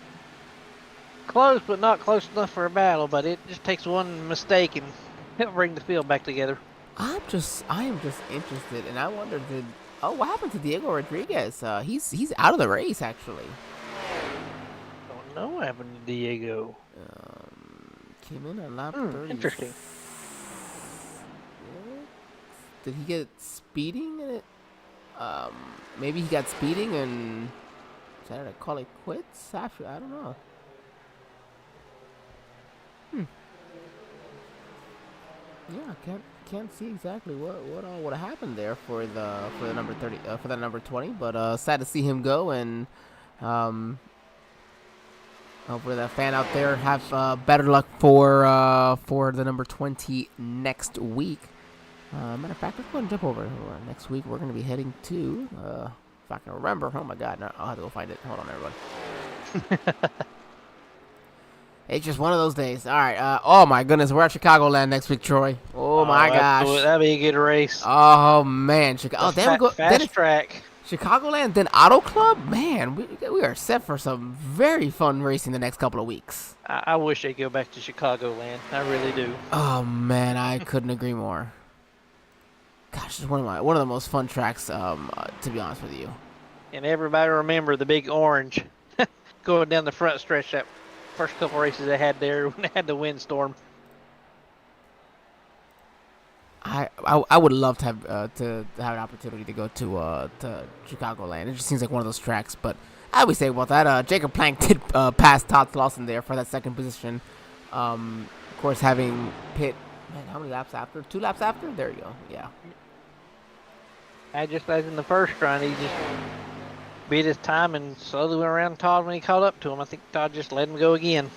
Close, but not close enough for a battle. But it just takes one mistake and it'll bring the field back together. I am just interested, and I wonder what happened to Diego Rodriguez? He's out of the race actually. Don't know what happened to Diego. Came in on lap 30. Interesting. Did he get speeding in it? Maybe he got speeding and decided to call it quits after. I don't know. Yeah, can't see exactly what all would have happened there for the number 30 for the number 20, but sad to see him go, and hopefully that fan out there have better luck for the number 20 next week. Matter of fact, let's go and jump over. Next week we're going to be heading to if I can remember. Oh my God, no, I'll have to go find it. Hold on, everyone. It's just one of those days. All right. Oh, my goodness. We're at Chicagoland next week, Troy. Oh, my gosh. That'd be a good race. Oh, man. Oh, then we go. Fast track. Chicagoland, then Auto Club? Man, we are set for some very fun racing the next couple of weeks. I wish they'd go back to Chicagoland. I really do. Oh, man. I couldn't agree more. Gosh, it's one of the most fun tracks, to be honest with you. And everybody remember the big orange going down the front stretch that first couple races they had there when they had the windstorm. I would love to have an opportunity to go to Chicagoland. It just seems like one of those tracks. But I would say about that, Jacob Plank did pass Todd Slauson there for that second position. Of course, having pit. Man, how many laps after? 2 laps after? There you go. Yeah. Just as in the first run, he just beat his time and slowly went around Todd when he caught up to him. I think Todd just let him go again.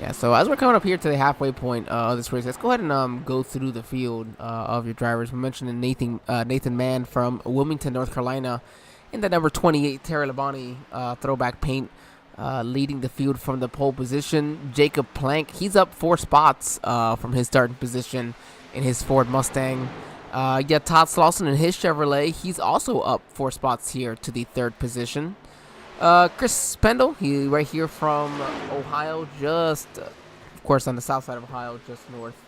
Yeah, so as we're coming up here to the halfway point of this race, let's go ahead and go through the field of your drivers. We mentioned Nathan Mann from Wilmington, North Carolina, in the number 28 Terry Labonte throwback paint, leading the field from the pole position. Jacob Plank, he's up 4 spots from his starting position in his Ford Mustang. Todd Slauson in his Chevrolet, he's also up 4 spots here to the 3rd position. Chris Pendle, he right here from Ohio, just, of course, on the south side of Ohio, just north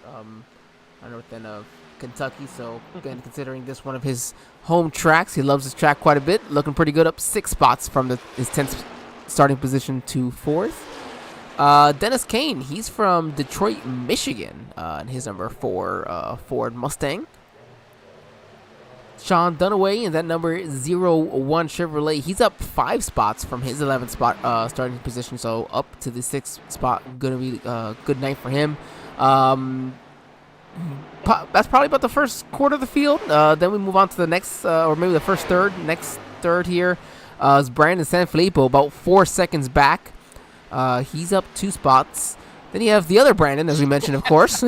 end of Kentucky. So, again, considering this one of his home tracks, he loves this track quite a bit. Looking pretty good, up 6 spots from his 10th starting position to 4th. Dennis Kane, he's from Detroit, Michigan, in his number 4 Ford Mustang. Sean Dunaway in that number 01 Chevrolet. He's up 5 spots from his 11th spot starting position, so up to the 6th spot. Gonna be a good night for him. That's probably about the first quarter of the field. Then we move on to the next, or maybe the first third. Next third here is Brandon Sanfilippo, about 4 seconds back. He's up 2 spots. Then you have the other Brandon, as we mentioned, of course.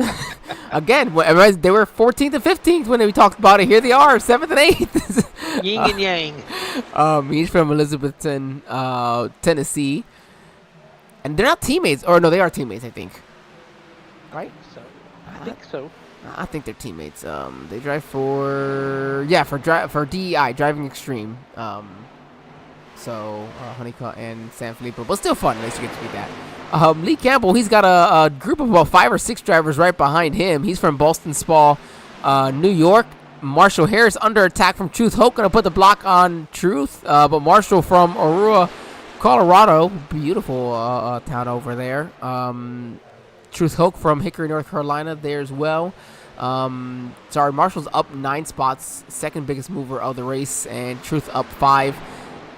Again, they were 14th and 15th when we talked about it. Here they are, 7th and 8th. Yin and yang. He's from Elizabethton, Tennessee. And they're not teammates. Or, no, they are teammates, I think. Right? I think so. I think they're teammates. They drive for DEI, Driving Extreme. So, Honeycutt and Sanfilippo. But still fun, at least you get to be that. Lee Campbell, he's got a group of about 5 or 6 drivers right behind him. He's from Ballston Spa, New York. Marshall Harris under attack from Truth Hope. Going to put the block on Truth. But Marshall from Aurora, Colorado. Beautiful town over there. Truth Hope from Hickory, North Carolina there as well. Marshall's up 9 spots. Second biggest mover of the race. And Truth up 5.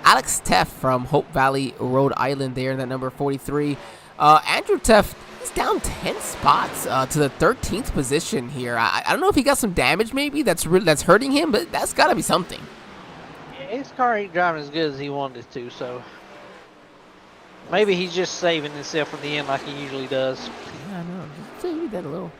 Alex Teff from Hope Valley, Rhode Island there in that number 43. Andrew Teff, he's down 10 spots to the 13th position here. I don't know if he got some damage maybe that's hurting him, but that's got to be something. Yeah, his car ain't driving as good as he wanted it to, so maybe he's just saving himself for the end like he usually does. Yeah, I know. Maybe that a little.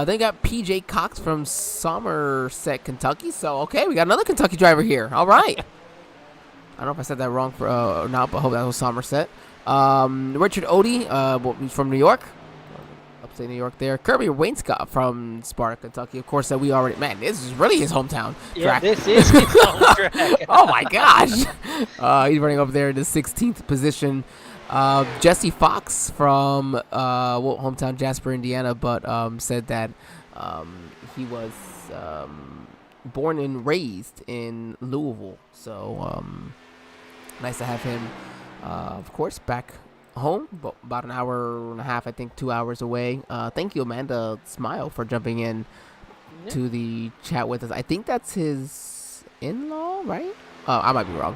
They got PJ Cox from Somerset, Kentucky. So, okay, we got another Kentucky driver here. All right. I don't know if I said that wrong or not, but I hope that was Somerset. Richard Odie, he's from New York. Upstate New York there. Kirby Wainscott from Sparta, Kentucky. Of course, that we already... Man, this is really his hometown track. Yeah, this is his home track. Oh, my gosh. He's running over there in the 16th position. Jesse Fox from hometown Jasper, Indiana, but said that he was born and raised in Louisville. So nice to have him, of course, back home, about an hour and a half, I think 2 hours away. Thank you, Amanda Smile, for jumping in to the chat with us. I think that's his in-law, right? I might be wrong.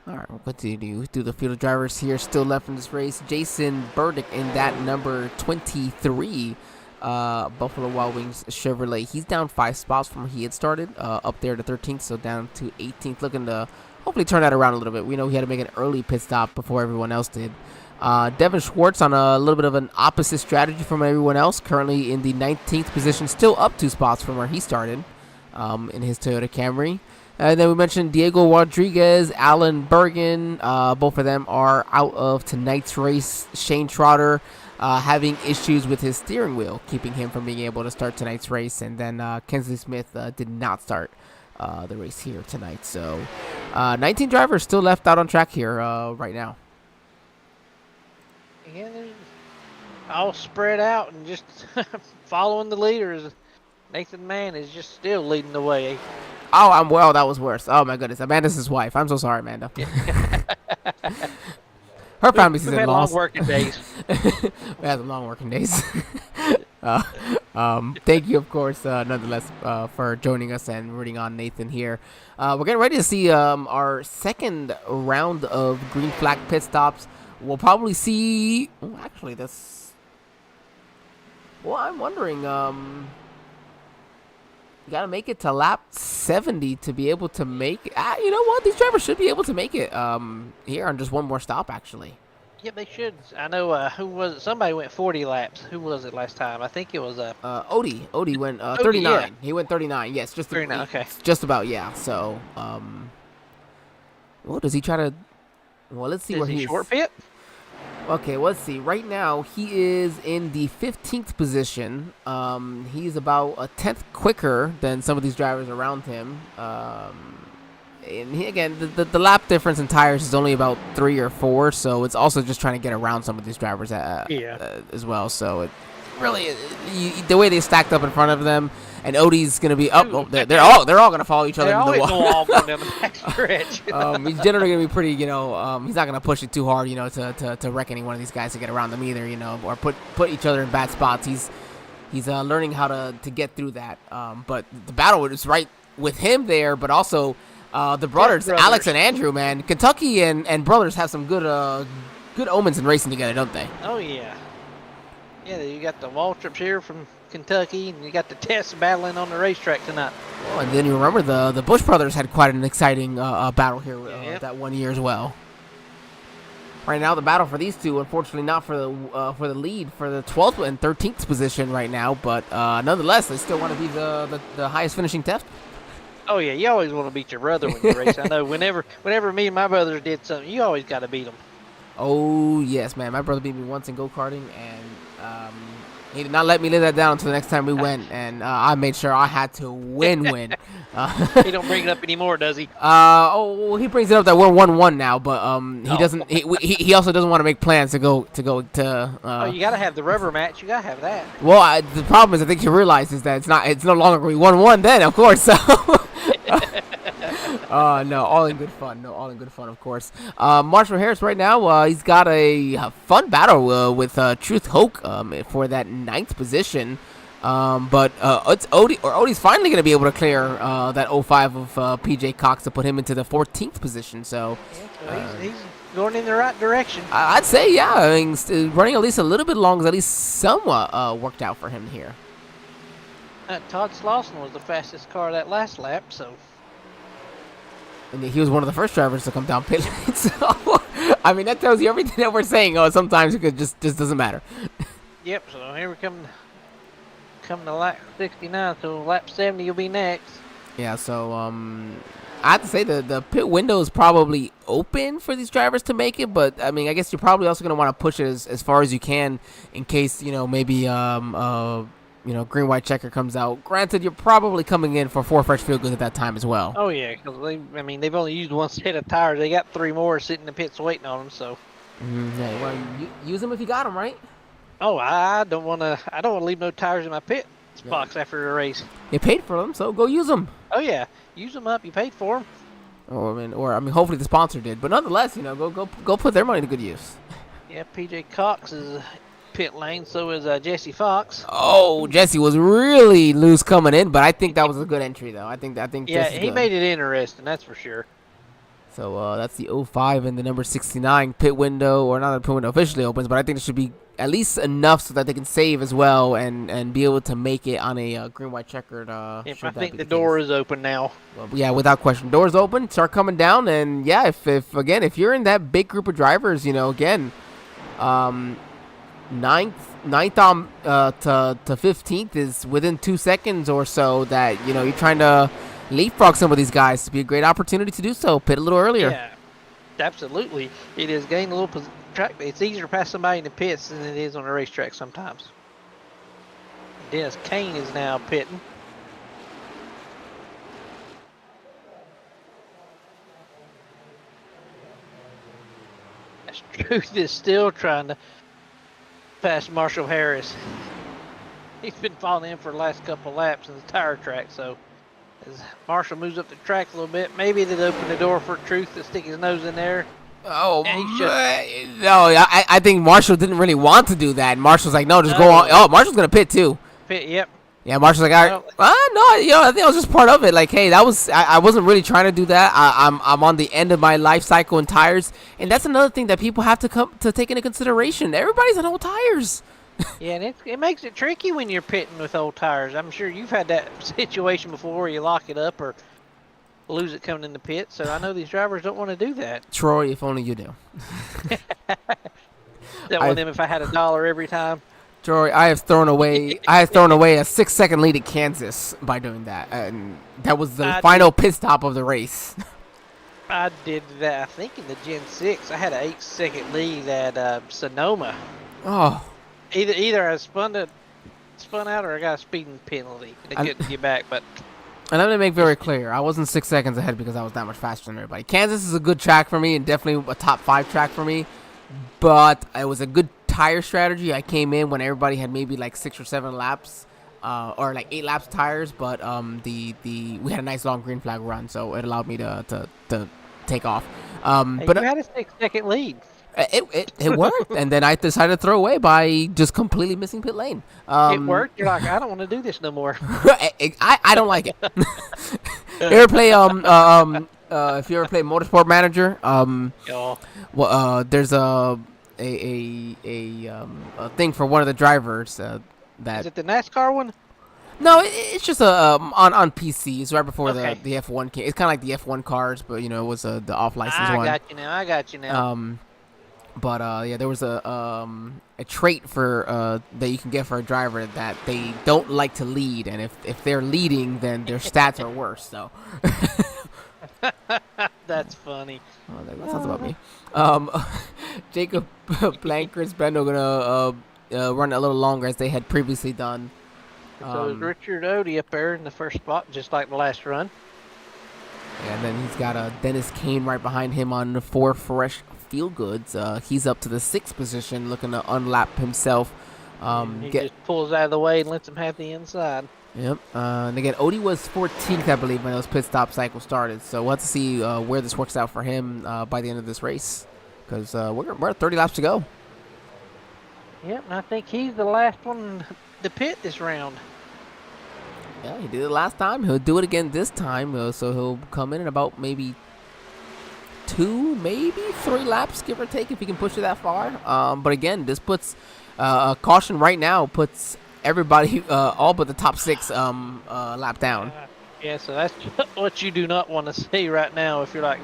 All right, we'll continue through the field of drivers here. Still left in this race, Jason Burdick in that number 23 Buffalo Wild Wings Chevrolet. He's down 5 spots from where he had started, up there to 13th, so down to 18th, looking to hopefully turn that around a little bit. We know he had to make an early pit stop before everyone else did. Devin Schwartz on a little bit of an opposite strategy from everyone else, currently in the 19th position, still up 2 spots from where he started in his Toyota Camry. And then we mentioned Diego Rodriguez, Alan Bergen. Both of them are out of tonight's race. Shane Trotter having issues with his steering wheel, keeping him from being able to start tonight's race. And then Kensley Smith did not start the race here tonight. So 19 drivers still left out on track here right now. Yeah, they're all spread out and just following the leaders. Nathan Mann is just still leading the way. Oh, well, that was worse. Oh, my goodness. Amanda's his wife. I'm so sorry, Amanda. Her family's in long working days. We had some long working days. Thank you, of course, nonetheless, for joining us and rooting on Nathan here. We're getting ready to see our second round of green flag pit stops. We'll probably see... Oh, actually, that's... Well, I'm wondering... You got to make it to lap 70 to be able to make it. You know what? These drivers should be able to make it here on just one more stop, actually. Yep, they should. I know, who was it? Somebody went 40 laps. Who was it last time? I think it was... Odie. Odie went 39. Yeah. He went 39. Yes, just 39, okay. Just about, yeah. So, well, does he try to... Well, let's see where he is. Short pit? Okay, let's see. Right now, he is in the 15th position. He's about a 10th quicker than some of these drivers around him. And he, again, the lap difference in tires is only about 3 or 4, so it's also just trying to get around some of these drivers as well. So it really, the way they stacked up in front of them, and Odie's going to be up. Oh, they're all going to follow each other into the wall. Down the back stretch. He's generally going to be pretty, he's not going to push it too hard, to wreck any one of these guys to get around them either, or put each other in bad spots. He's learning how to get through that. But the battle is right with him there, but also the brothers, Alex and Andrew, man. Kentucky and brothers have some good omens in racing together, don't they? Oh, yeah. Yeah, you got the Waltrips here from Kentucky, and you got the Tess battling on the racetrack tonight. Oh, and then you remember the Bush brothers had quite an exciting battle here that one year as well. Right now, the battle for these two, unfortunately, not for the lead for the 12th and 13th position right now, but nonetheless, they still want to be the highest finishing test. Oh yeah, you always want to beat your brother when you race. I know. Whenever me and my brothers did something, you always got to beat them. Oh yes, man. My brother beat me once in go-karting, and he did not let me live that down until the next time we went, and I made sure I had to win. He don't bring it up anymore, does he? He brings it up that we're 1-1 now, but he doesn't. He also doesn't want to make plans to go to. Oh, you gotta have the rubber match. You gotta have that. Well, the problem is I think he realizes that it's no longer we 1-1 then, of course. So. No, all in good fun. Of course. Marshall Harris right now, he's got a fun battle with Truth Hoke for that 9th position. But it's Odie's finally going to be able to clear that 05 of PJ Cox to put him into the 14th position. So he's going in the right direction. I'd say, yeah. I mean, running at least a little bit long is at least somewhat worked out for him here. Todd Slauson was the fastest car that last lap, so. And he was one of the first drivers to come down pit lane. So, I mean, that tells you everything that we're saying. Sometimes it just doesn't matter. Yep. So here we come to lap 69. So lap 70 will be next. Yeah. So I have to say the pit window is probably open for these drivers to make it, but I mean, I guess you're probably also going to want to push it as far as you can in case maybe green white checker comes out. Granted, you're probably coming in for 4 fresh field goods at that time as well. Oh yeah, because they've only used one set of tires. They got 3 more sitting in the pits waiting on them. So. Yeah, well, use them if you got them, right? Oh, I don't want to. I don't want to leave no tires in my pit box after the race. You paid for them, so go use them. Oh yeah, use them up. You paid for them. Or hopefully the sponsor did. But nonetheless, go put their money to good use. Yeah, PJ Cox is pit lane. So is Jesse Fox. Oh, Jesse was really loose coming in, but I think that was a good entry though. I think. Yeah, he made it interesting. That's for sure. So that's the 05 and the number 69 pit window, or not the pit window officially opens, but I think it should be at least enough so that they can save as well and be able to make it on a green-white checkered. I think the door is open now. Well, yeah, without question, doors open, start coming down, and yeah, if you're in that big group of drivers, again, ninth to 15th is within 2 seconds or so that you're trying to leapfrog some of these guys. To be a great opportunity to do so. Pit a little earlier. Yeah, absolutely. It is gaining a little track. It's easier to pass somebody in the pits than it is on a racetrack sometimes. Dennis Kane is now pitting. Truth is still trying to pass Marshall Harris. He's been falling in for the last couple laps in the tire track, so as Marshall moves up the track a little bit, maybe they'd open the door for Truth to stick his nose in there. Oh, no, I think Marshall didn't really want to do that. Marshall's like, no, just go on. Oh, Marshall's going to pit too. Yep. Yeah, Marshall's like, all right. No, I think that was just part of it. Like, hey, I wasn't really trying to do that. I'm on the end of my life cycle in tires, and that's another thing that people have to come to take into consideration. Everybody's on old tires. Yeah, and it makes it tricky when you're pitting with old tires. I'm sure you've had that situation before where you lock it up or lose it coming in the pit. So I know these drivers don't want to do that. Troy, if only you do. That one of them if I had $1 every time. Troy, I have thrown away a 6-second lead at Kansas by doing that, and that was the final pit stop of the race. I did that. I think in the Gen 6, I had an 8-second lead at Sonoma. Oh. Either I spun out or I got a speeding penalty. They couldn't get back, but. And I'm going to make very clear, I wasn't 6 seconds ahead because I was that much faster than everybody. Kansas is a good track for me and definitely a top 5 track for me, but it was a good tire strategy. I came in when everybody had maybe like 6 or 7 laps, or like 8 laps tires, but we had a nice long green flag run, so it allowed me to take off. But you had a 6-second lead. It worked, and then I decided to throw away by just completely missing pit lane. It worked. You're like, I don't want to do this no more. I don't like it. You ever play if you ever play Motorsport Manager, there's a thing for one of the drivers that. Is it the NASCAR one? No, it's just on PC. It's right before okay. the F1 came. It's kind of like the F1 cars, but it was the off license one. I got you now. But yeah, there was a trait for that you can get for a driver that they don't like to lead, and if they're leading, then their stats are worse. So that's funny. Oh, that sounds about me. Jacob Blank, Chris Brendo gonna run a little longer as they had previously done. So is Richard Odie up there in the first spot, just like the last run. And then he's got Dennis Kane right behind him on the 4 fresh field goods. He's up to the 6th position, looking to unlap himself. He just pulls out of the way and lets him have the inside. Yep. And again, Odie was 14th, I believe, when those pit stop cycle started. So we'll have to see where this works out for him by the end of this race, because we're at 30 laps to go. Yep, and I think he's the last one to pit this round. Yeah, he did it last time. He'll do it again this time. So he'll come in about maybe 2, maybe 3 laps, give or take, if he can push it that far. But again, this puts caution right now, puts everybody, all but the top 6 lap down. Yeah, so that's what you do not want to see right now if you're like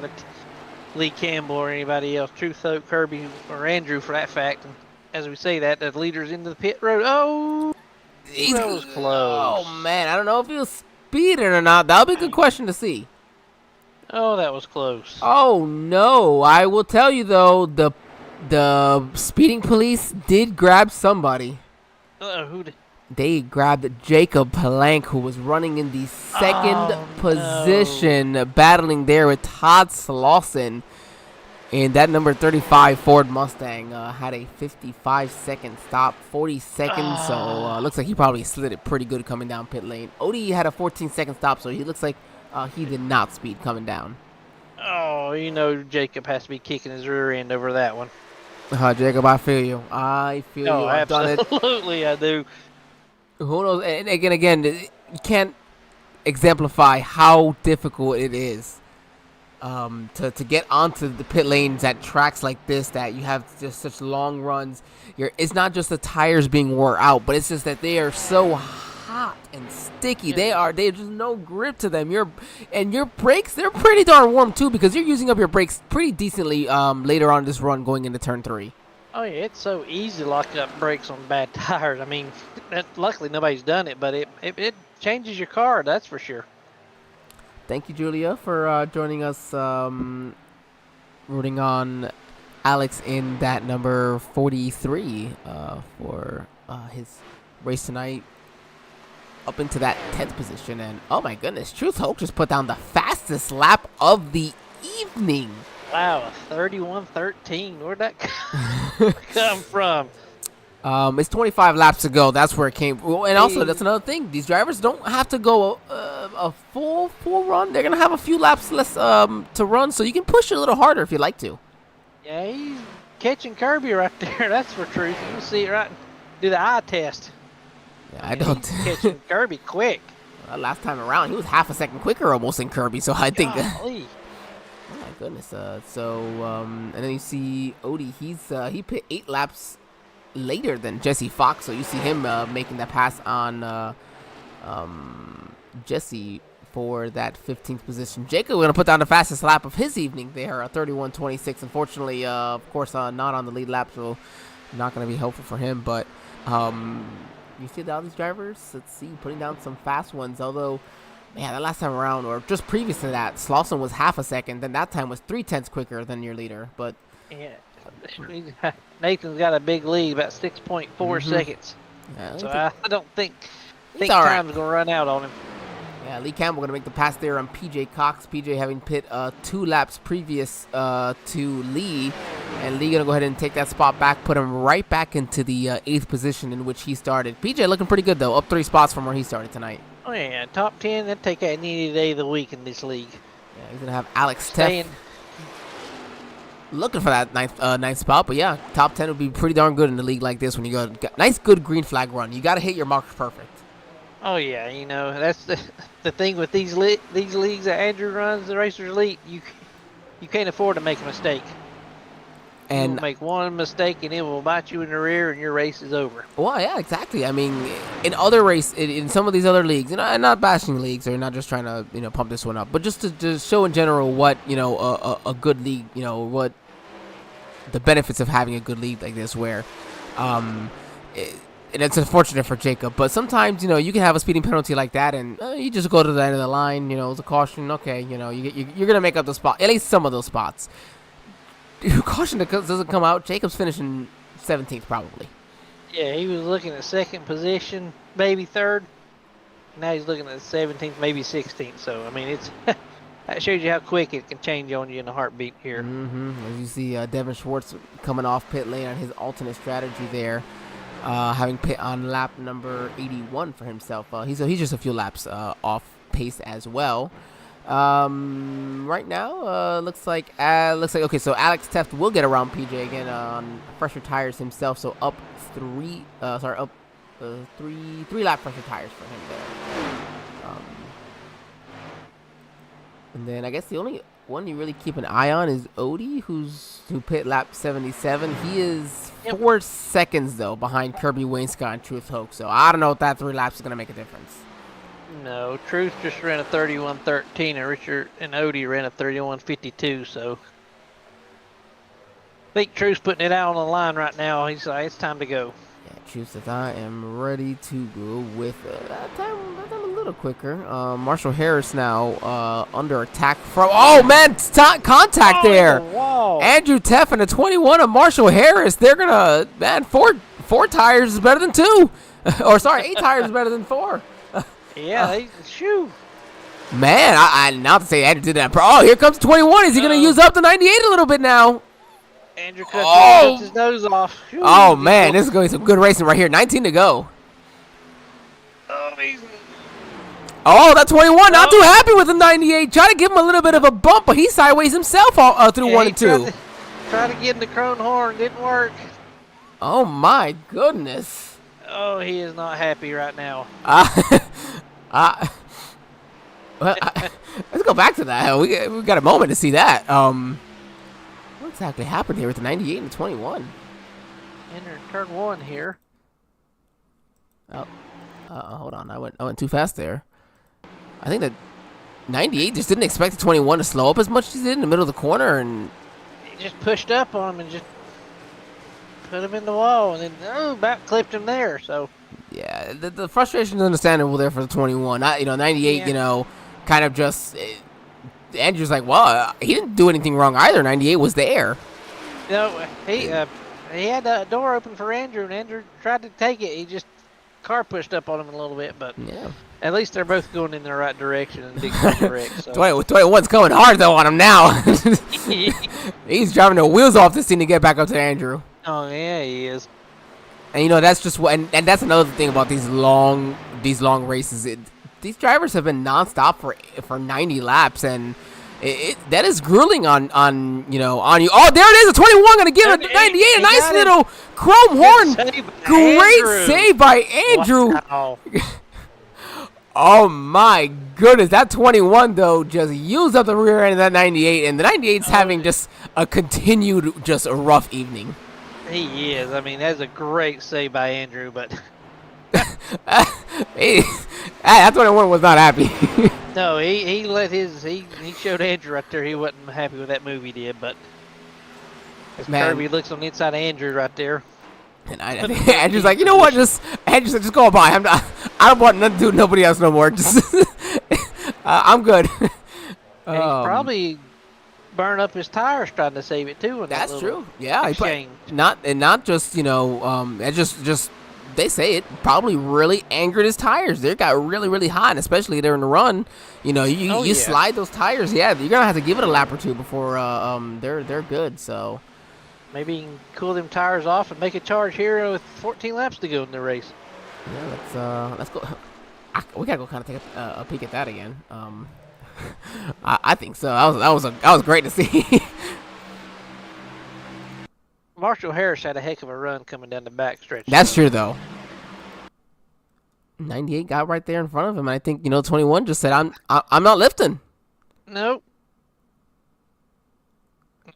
Lee Campbell or anybody else, Truth Oak, Kirby, or Andrew for that fact. And as we say that, the leader's into the pit road. Oh! That was close. Oh, man. I don't know if he was speeding or not. That would be a good question to see. Oh, that was close. Oh, no. I will tell you, though, the speeding police did grab somebody. Who did? they grabbed Jacob Palank, who was running in the second position, battling there with Todd Slauson. And that number 35 Ford Mustang had a 55-second stop, 40 seconds. So looks like he probably slid it pretty good coming down pit lane. Odie had a 14-second stop, so he looks like he did not speed coming down. Oh, you know Jacob has to be kicking his rear end over that one. Jacob, I feel you. I feel you. I've done it. Absolutely, I do. Who knows? And again, you can't exemplify how difficult it is to get onto the pit lanes at tracks like this, that you have just such long runs. It's not just the tires being wore out, but it's just that they are so hot and sticky. Yeah. There's just no grip to them. Your brakes, they're pretty darn warm too, because you're using up your brakes pretty decently later on this run going into turn 3. Oh yeah, it's so easy to lock up brakes on bad tires. I mean, luckily nobody's done it, but it changes your car, that's for sure. Thank you, Julia, for joining us, rooting on Alex in that number 43 for his race tonight, up into that 10th position. And oh my goodness, Truth Hope just put down the fastest lap of the evening. Wow, 31:13. Where'd that come from? It's 25 laps to go. That's where it came. Well, and also, that's another thing. These drivers don't have to go a full run. They're gonna have a few laps less to run, so you can push it a little harder if you like to. Yeah, he's catching Kirby right there. That's for truth. You can see it right. Do the eye test. Yeah, I don't. He's catching Kirby quick. Last time around, he was half a second quicker almost than Kirby. So I think. Golly. Oh my goodness. And then you see Odie. He pit 8 laps later than Jesse Fox, so you see him making that pass on Jesse for that 15th position. Jacob, we're gonna put down the fastest lap of his evening there, 31:26. Unfortunately, of course, not on the lead lap, so not gonna be helpful for him. But you see all these drivers, let's see, putting down some fast ones. Although, man, the last time around, or just previous to that, Slauson was half a second. Then that time was 3/10 quicker than your leader. But yeah. Nathan's got a big lead, about 6.4 seconds. Yeah, so I don't think time's right. going to run out on him. Yeah, Lee Campbell going to make the pass there on PJ Cox. PJ having pit 2 laps previous to Lee. And Lee going to go ahead and take that spot back, put him right back into the 8th position in which he started. PJ looking pretty good, though, up 3 spots from where he started tonight. Oh, yeah, top 10, that'd take that any day of the week in this league. Yeah, he's going to have Alex Teff looking for that ninth spot. But, yeah, top 10 would be pretty darn good in a league like this when you go. Nice, good green flag run. You got to hit your marks perfect. Oh, yeah, you know, that's the thing with these leagues that Andrew runs, the Racers Elite, you can't afford to make a mistake. And you'll make one mistake and it will bite you in the rear and your race is over. Well, yeah, exactly. I mean, in other in some of these other leagues, I'm not bashing leagues or not just trying to, pump this one up, but just to show in general what, a good league, what the benefits of having a good league like this where, and it's unfortunate for Jacob, but sometimes, you can have a speeding penalty like that and you just go to the end of the line, it's a caution. Okay, you're going to make up the spot, at least some of those spots. Caution doesn't come out. Jacob's finishing 17th probably. Yeah, he was looking at 2nd position, maybe 3rd. Now he's looking at 17th, maybe 16th. So, I mean, that shows you how quick it can change on you in a heartbeat here. As you see, Devin Schwartz coming off pit lane on his alternate strategy there, having pit on lap number 81 for himself. He's just a few laps off pace as well. Right now, looks like okay. So Alex Teft will get around PJ again on fresher tires himself. So up 3 lap fresher tires for him there. And then I guess the only one you really keep an eye on is Odie, who pit lap 77. He is 4 seconds though behind Kirby Wainscott and Truth Hoke. So I don't know if that 3 laps is gonna make a difference. No, Truth just ran a 31:13, and Richard and Odie ran a 31:52. So I think Truth's putting it out on the line right now. He's like, it's time to go. Yeah, Truth says I am ready to go with that time a little quicker. Marshall Harris now under attack from. Oh man, contact there. Wow. Andrew Teff and the 21 of Marshall Harris. They're gonna Ford 4 tires is better than 2. Or sorry, 8 tires is better than 4. Yeah, shoo. Man, I not to say Andrew did that. Oh, here comes 21. Is he going to use up the 98 a little bit now? Andrew cuts his nose off. Shoo, oh, man, this is going to be some good racing right here. 19 to go. Oh, that 21, not too happy with the 98. Try to give him a little bit of a bump, but he sideways himself all, through 1 and 2. Tried to get in the Krone horn, didn't work. Oh, my goodness. Oh, he is not happy right now. Let's go back to that. We got a moment to see that. What exactly happened here with the 98 and the 21? Enter turn 1 here. Oh, hold on. I went too fast there. I think that 98 just didn't expect the 21 to slow up as much as he did in the middle of the corner, and he just pushed up on him and just put him in the wall, and then back clipped him there. So yeah, the frustration is understandable there for the 21. 98. Yeah. Kind of just Andrew's like, well, he didn't do anything wrong either. 98 was there. He had the door open for Andrew, and Andrew tried to take it. He just car pushed up on him a little bit, but yeah. At least they're both going in the right direction and Dixon's correct. So. 21's coming hard though on him now. He's driving the wheels off this thing to get back up to Andrew. Oh yeah, he is. And that's just what, and that's another thing about these long races. These drivers have been nonstop for 90 laps, and that is grueling on you. Oh, there it is, a 21 going to give it 98, a nice little chrome horn. Great save by Andrew. Wow. Oh my goodness, that 21 though just used up the rear end of that 98, and the 98's having just a continued just a rough evening. He is. I mean, that's a great save by Andrew, but that 21 was not happy. No, he let he showed Andrew right there he wasn't happy with that move he did, but as Kirby looks on the inside of Andrew right there. And I think Andrew's like, you know what? Just go by. I don't want nothing to do with nobody else no more. Just I'm good. And he probably burned up his tires trying to save it too. That's true. Yeah, exchange. not just it just they say it probably really angered his tires. They got really hot, and especially during the run. You slide those tires. Yeah, you're gonna have to give it a lap or two before they're good. So. Maybe you can cool them tires off and make a charge here with 14 laps to go in the race. Yeah, let's go. We gotta go kind of take a peek at that again. I think so. That was great to see. Marshall Harris had a heck of a run coming down the back stretch. That's true though. 98 got right there in front of him, and I think 21 just said, "I'm not lifting." Nope.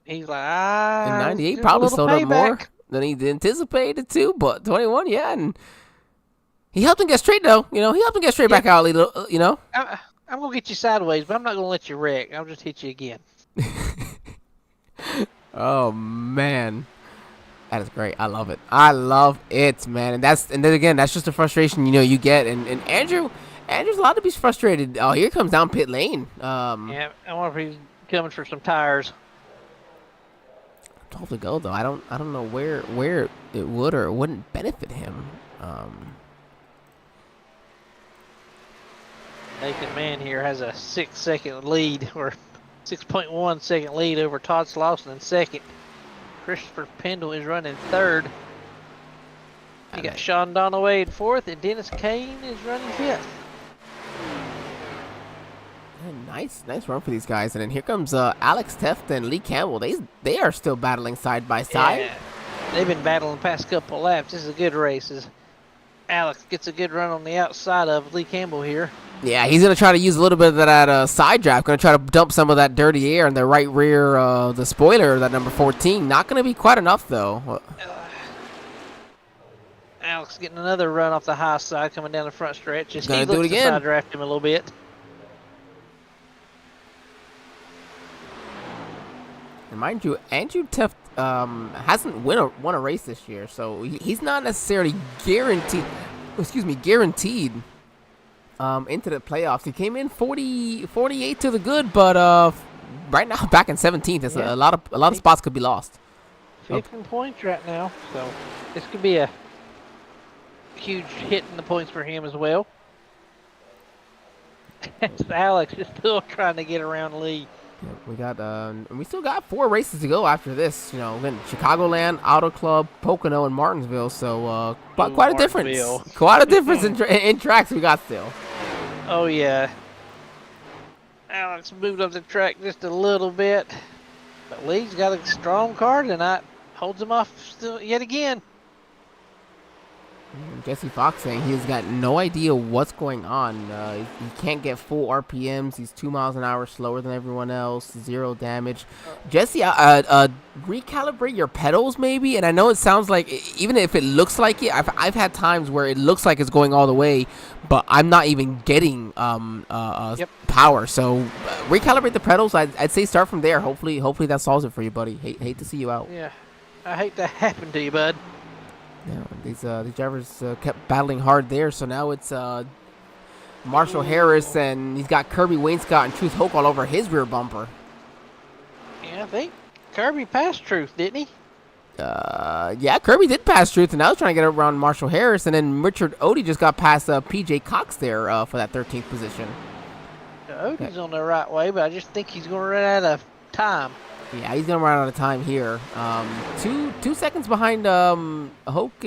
He's like, and 98 probably slowed up more than he anticipated to, but 21, yeah, and he helped him get straight though. He helped him get straight back out. I'm gonna get you sideways, but I'm not gonna let you wreck. I'll just hit you again. Oh man, that is great. I love it, man. And then again, that's just the frustration you get. And Andrew's allowed to be frustrated. Oh, here comes down pit lane. Yeah, I wonder if he's coming for some tires. 12 to go though. I don't know where it would or it wouldn't benefit him. Nathan Mann here has a 6-second lead, or 6.1 second lead over Todd Slauson in second. Christopher Pendle is running third. You got Sean Donaway in fourth, and Dennis Kane is running fifth. Nice run for these guys. And then here comes Alex Teft and Lee Campbell. They are still battling side by side. Yeah, they've been battling the past couple of laps. This is a good race. Alex gets a good run on the outside of Lee Campbell here. Yeah, he's going to try to use a little bit of that side draft. Going to try to dump some of that dirty air in the right rear, the spoiler, that number 14. Not going to be quite enough, though. Alex getting another run off the high side coming down the front stretch. Just going to do it again. Side draft him a little bit. And mind you, Andrew Teft hasn't won a race this year, so he's not necessarily guaranteed into the playoffs. He came in 48 to the good, but right now back in 17th, it's a lot of spots could be lost. 15 points right now, so this could be a huge hit in the points for him as well. Alex is still trying to get around Lee. We got we still got 4 races to go after this. You know, again, Chicagoland, Auto Club, Pocono, and Martinsville. So quite a difference. Quite a difference in tracks we got still. Oh yeah. Alex moved up the track just a little bit, but Lee's got a strong car tonight. Holds him off still yet again. Jesse Fox saying he's got no idea what's going on. He can't get full RPMs. He's 2 miles an hour slower than everyone else. 0 damage. Jesse, recalibrate your pedals maybe. And I know it sounds like, even if it looks like it, I've had times where it looks like it's going all the way, but I'm not even getting power. So recalibrate the pedals. I'd say start from there. Hopefully that solves it for you, buddy. Hate to see you out. Yeah, I hate that happened to you, bud. Yeah, these drivers kept battling hard there, so now it's Marshall Harris, and he's got Kirby Wainscott and Truth Hoke all over his rear bumper. Yeah, I think Kirby passed Truth, didn't he? Yeah, Kirby did pass Truth, and I was trying to get around Marshall Harris, and then Richard Odie just got past PJ Cox there for that 13th position. Odie's on the right way, but I just think he's going to run out of time. Yeah, he's gonna run out of time here. 2 seconds behind Hoke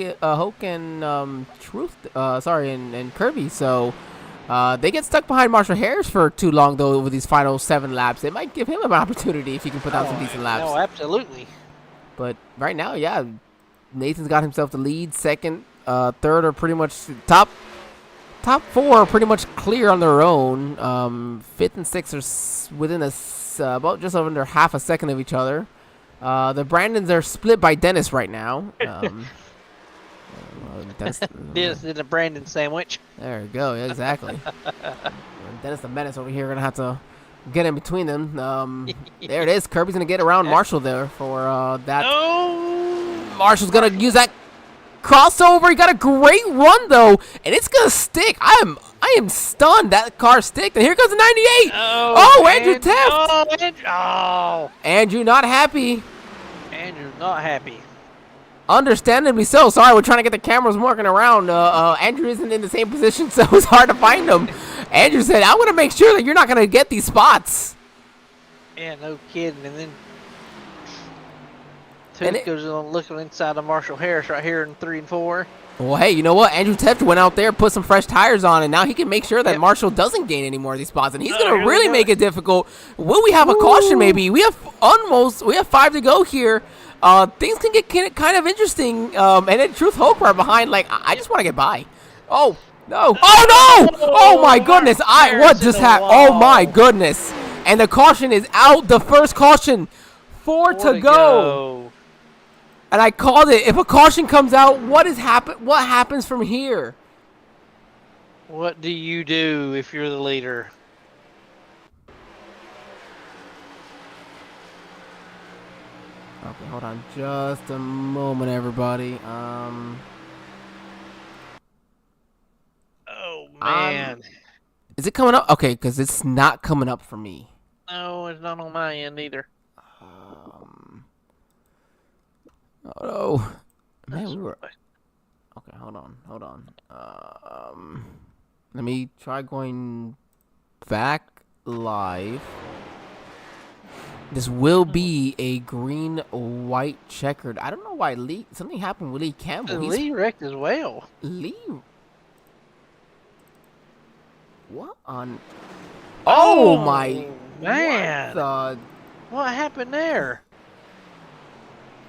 and Truth. And Kirby. So they get stuck behind Marshall Harris for too long though over these final 7 laps. It might give him an opportunity if he can put down some decent laps. No, absolutely. But right now, yeah, Nathan's got himself the lead. Second, third are pretty much top 4 are pretty much clear on their own. 5th and 6th are within about just under half a second of each other. The Brandons are split by Dennis right now. Dennis did a Brandon sandwich. There we go. Yeah, exactly. Dennis the Menace over here gonna have to get in between them. There it is. Kirby's gonna get around Marshall there for that. Oh! Marshall's gonna use that crossover. He got a great run though, and it's gonna stick. I am stunned that car sticked. And here comes the 98. Oh, Andrew Teft. Andrew not happy. Andrew's not happy. Understandably so. Sorry, we're trying to get the cameras working around. Andrew isn't in the same position, so it's hard to find him. Andrew said, "I'm gonna make sure that you're not gonna get these spots." Yeah, no kidding. And then Tooth goes on looking inside of Marshall Harris right here in 3 and 4. Well, hey, you know what? Andrew Teft went out there, put some fresh tires on, and now he can make sure that Marshall doesn't gain any more of these spots, and he's going to really make it difficult. Will we have a caution maybe? We have 5 to go here. Things can get kind of interesting, and then Truth Hope right behind. Like, I just want to get by. Oh, no. Oh, no! Oh, my goodness. What just happened? Oh, my goodness. And the caution is out. The first caution. 4 to go. And I called it. If a caution comes out, what happens from here? What do you do if you're the leader? Okay, hold on just a moment, everybody. Oh man. Is it coming up? Okay, because it's not coming up for me. No, it's not on my end either. Oh no. Man, we were... Okay, hold on. Let me try going back live. This will be a green-white checkered. I don't know why something happened with Lee Campbell. Lee wrecked as well. Lee? What on... Oh my... Man. What happened there?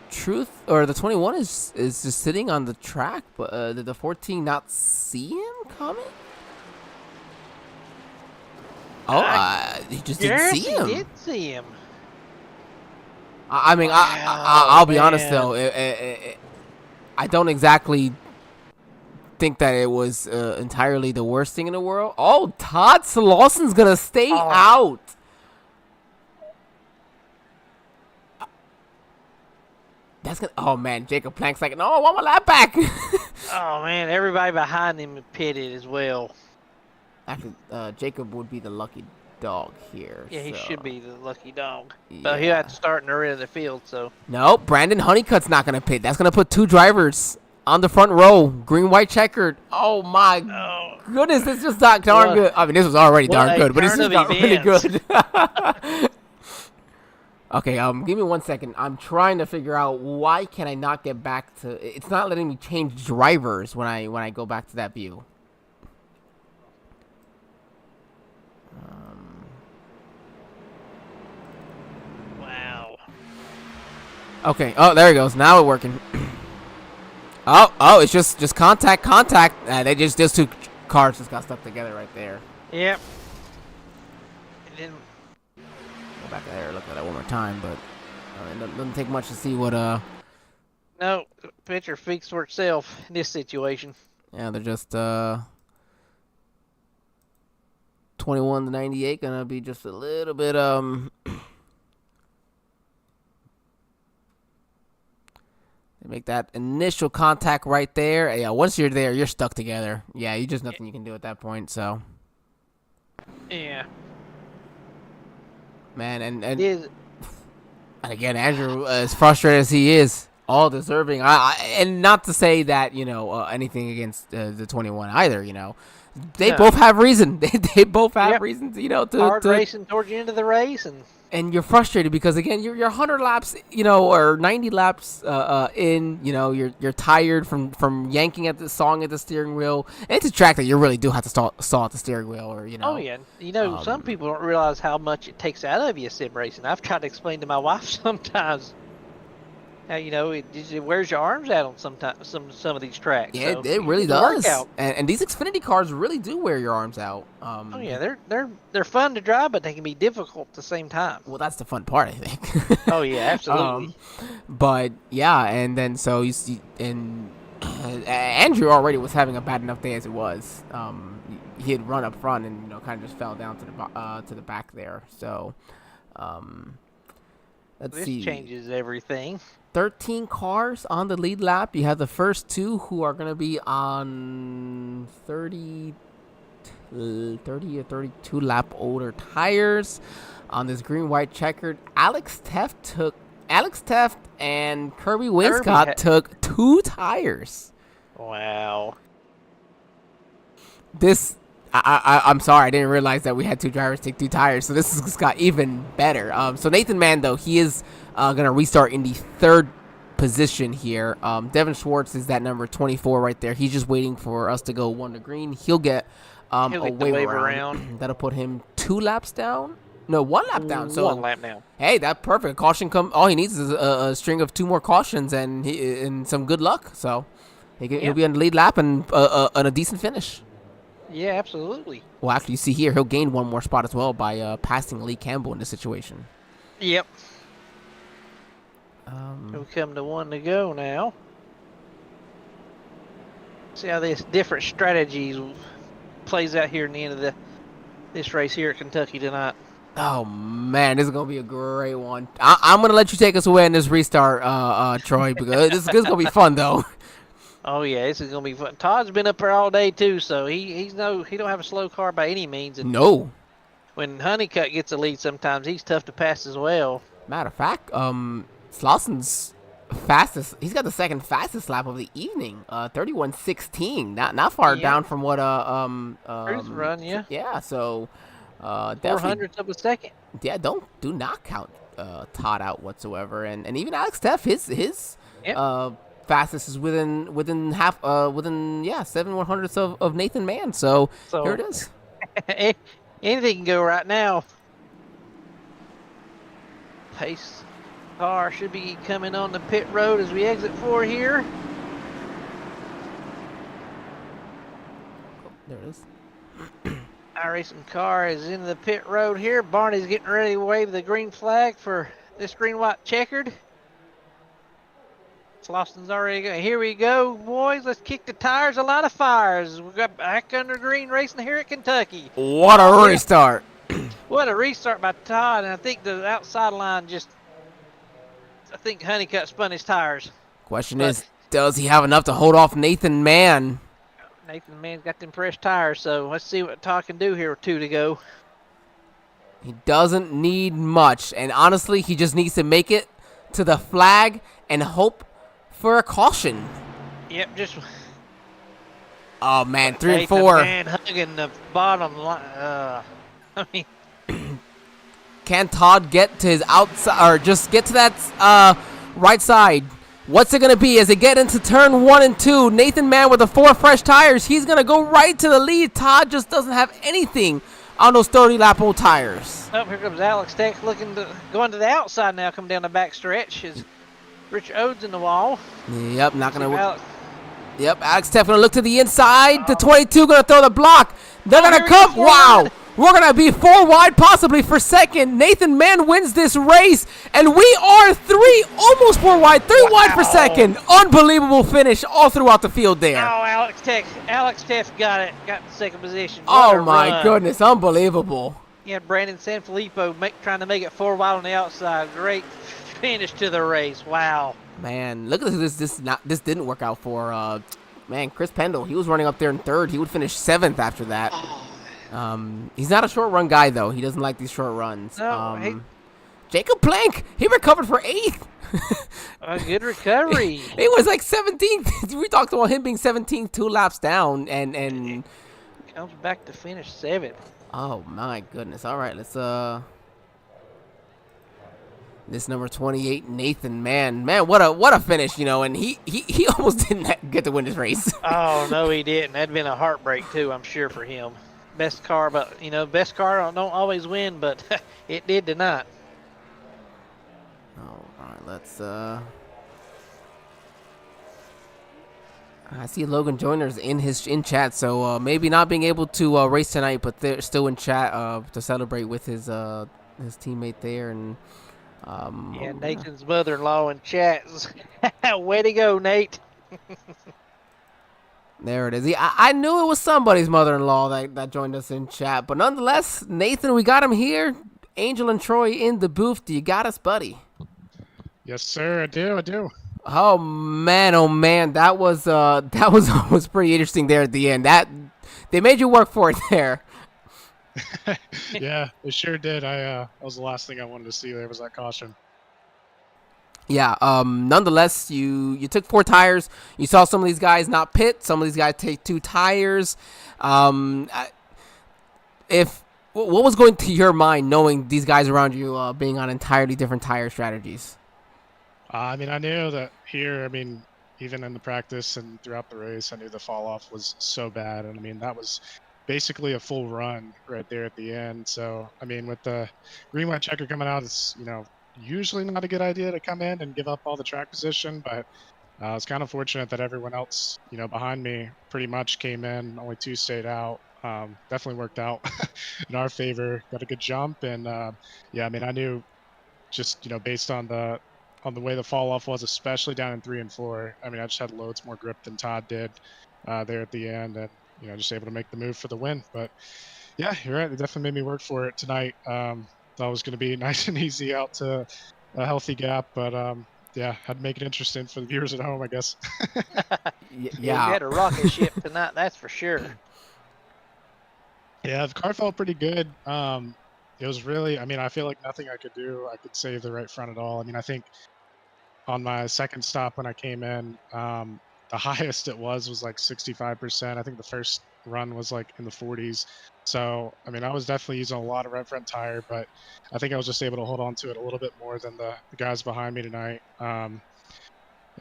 Truth, or the 21 is just sitting on the track, but did the 14 not see him coming? Oh, he just didn't see him. He did see him. I mean, I'll be honest though. I don't exactly think that it was entirely the worst thing in the world. Oh, Todd Lawson's gonna stay out. That's gonna. Oh man, Jacob Plank's like, no, I want my lap back. Oh man, everybody behind him pitted as well. Actually, Jacob would be the lucky dog here. Yeah, he should be the lucky dog. Yeah. But he'll have to start in the rear of the field. So no, Brandon Honeycutt's not gonna pit. That's gonna put 2 drivers on the front row, green, white, checkered. Oh my goodness, this is not darn good. I mean, this was already darn good, but this is not really good. Okay, give me 1 second. I'm trying to figure out why can I not get back to. It's not letting me change drivers when I go back to that view. Wow. Okay. Oh, there it goes. Now it's working. Oh, it's just contact. They just those two cars just got stuck together right there. Yep. And then Go back there, look at that one more time, but it doesn't take much to see what no, the picture speaks for itself in this situation. Yeah, they're just 21 to 98, gonna be just a little bit they make that initial contact right there. Yeah, once you're there, you're stuck together. Yeah, you just nothing you can do at that point. So Yeah. man, and Is again, Andrew, as frustrated as he is, all deserving. And not to say that anything against the 21 either. They both have reason. They both have reasons. To hard racing towards the end of the race, and you're frustrated because again, you're 100 laps, or 90 laps in. You're tired from yanking at the sawing at the steering wheel. And it's a track that you really do have to saw at the steering wheel, or Oh yeah, some people don't realize how much it takes out of you sim racing. I've tried to explain to my wife sometimes how it wears your arms out on some of these tracks. Yeah, so it really does. And these Xfinity cars really do wear your arms out. Oh yeah, they're fun to drive, but they can be difficult at the same time. Well, that's the fun part, I think. Oh yeah, absolutely. But yeah, and then so you see, and Andrew already was having a bad enough day as it was. He had run up front and kind of just fell down to the back there. So let's see. This changes everything. 13 cars on the lead lap. You have the first two who are going to be on 30 or 32 lap older tires on this green white checkered. Alex Teft and Kirby Winscott took 2 tires. Wow. I'm sorry, I didn't realize that we had 2 drivers take 2 tires, so this has got even better. So Nathan Mann, though, he is going to restart in the 3rd position here. Devin Schwartz is that number 24 right there. He's just waiting for us to go 1 to green. He'll get a wave around. That'll put him 2 laps down. No, 1 lap down. So 1 lap down. Hey, that's perfect. Caution come. All he needs is a string of 2 more cautions and some good luck. So he'll be on the lead lap and a decent finish. Yeah, absolutely. Well, actually, you see here, he'll gain 1 more spot as well by passing Lee Campbell in this situation. Yep. We'll come to 1 to go now. See how this different strategies plays out here in the end of this race here at Kentucky tonight. Oh man, this is gonna be a great one. I'm gonna let you take us away in this restart, Troy, because this is gonna be fun though. Oh yeah, this is gonna be fun. Todd's been up there all day too, so he don't have a slow car by any means. And no. When Honeycutt gets a lead, sometimes he's tough to pass as well. Matter of fact, Slauson's fastest. He's got the 2nd fastest lap of the evening. 31:16. Not far down from what Cruise run, yeah. Yeah, so 400ths of a second. Yeah, do not count Todd out whatsoever, and even Alex Teff, his fastest is within 7/100ths of Nathan Mann. So here it is. Anything can go right now. Pace car should be coming on the pit road as we exit 4 here. There it is. iRacing car is in the pit road here. Barney's getting ready to wave the green flag for this green-white checkered. Slaughton's already going. Here we go, boys. Let's kick the tires. A lot of fires. We got back under green racing here at Kentucky. What a restart. What a restart by Todd. And I think the outside line I think Honeycutt spun his tires. Question is, does he have enough to hold off Nathan Mann? Nathan Mann's got them fresh tires, so let's see what Todd can do here with 2 to go. He doesn't need much, and honestly, he just needs to make it to the flag and hope for a caution. Yep, just Oh man, 3 and Nathan 4. Man hugging the bottom line. I mean, Can Todd get to his outside, or just get to that right side? What's it gonna be as they get into turn 1 and 2? Nathan Mann with the 4 fresh tires. He's gonna go right to the lead. Todd just doesn't have anything on those 30-lap old tires. oh, here comes Alex Tech going to the outside now, coming down the back stretch. Is Rich Odes in the wall. Yep, not gonna. Alex, Yep, Alex Tech gonna look to the inside. The 22 gonna throw the block. They're gonna here we come. go, Wow. wide. We're going to be 4 wide possibly for second. Nathan Mann wins this race, and we are 3, almost 4 wide, 3 wide for second. Unbelievable finish all throughout the field there. Oh, Alex Tech got it. Got the second position. Oh, my goodness. Unbelievable. Yeah, Brandon Sanfilippo trying to make it 4 wide on the outside. Great finish to the race. Wow. Man, look at this. This didn't work out for, man, Chris Pendle. He was running up there in 3rd. He would finish 7th after that. He's not a short run guy though. He doesn't like these short runs. No, Jacob Plank, he recovered for 8th. A good recovery. It was like 17th. We talked about him being 17th, 2 laps down, and comes back to finish 7th. oh my goodness. All right, let's this number 28, Nathan Mann. Man, what a finish, and he almost didn't get to win this race. Oh no, he didn't. That'd been a heartbreak too, I'm sure, for him. Best car, but best car don't always win, but it did tonight. Oh, all right, let's I see Logan Joyner's in chat, so maybe not being able to race tonight, but they're still in chat to celebrate with his teammate there, and yeah, Nathan's mother-in-law in chat. Way to go, Nate. There it is. I knew it was somebody's mother-in-law that joined us in chat. But nonetheless, Nathan, we got him here. Angel and Troy in the booth. Do you got us, buddy? Yes, sir. I do. Oh man. That was almost pretty interesting there at the end. That they made you work for it there. Yeah, it sure did. That was the last thing I wanted to see there was that caution. Yeah, nonetheless, you took 4 tires. You saw some of these guys not pit. Some of these guys take 2 tires. What was going through your mind knowing these guys around you being on entirely different tire strategies? I mean, I knew that here, even in the practice and throughout the race, I knew the fall off was so bad. And that was basically a full run right there at the end. So, with the green white checker coming out, it's, usually not a good idea to come in and give up all the track position, but I was kind of fortunate that everyone else, behind me pretty much came in. Only 2 stayed out. Definitely worked out in our favor. Got a good jump, and I knew just based on the way the fall off was, especially down in 3 and 4. I just had loads more grip than Todd did there at the end, and just able to make the move for the win. But yeah, you're right. It definitely made me work for it tonight. Thought it was going to be nice and easy out to a healthy gap, but had to make it interesting for the viewers at home, I guess. Yeah, you had a rocket ship tonight, that's for sure. Yeah, the car felt pretty good. It was really, I feel like nothing I could do, I could save the right front at all. I think on my second stop when I came in, the highest it was like 65%. I think the first run was like in the 40s. So, I was definitely using a lot of right front tire, but I think I was just able to hold on to it a little bit more than the guys behind me tonight. And,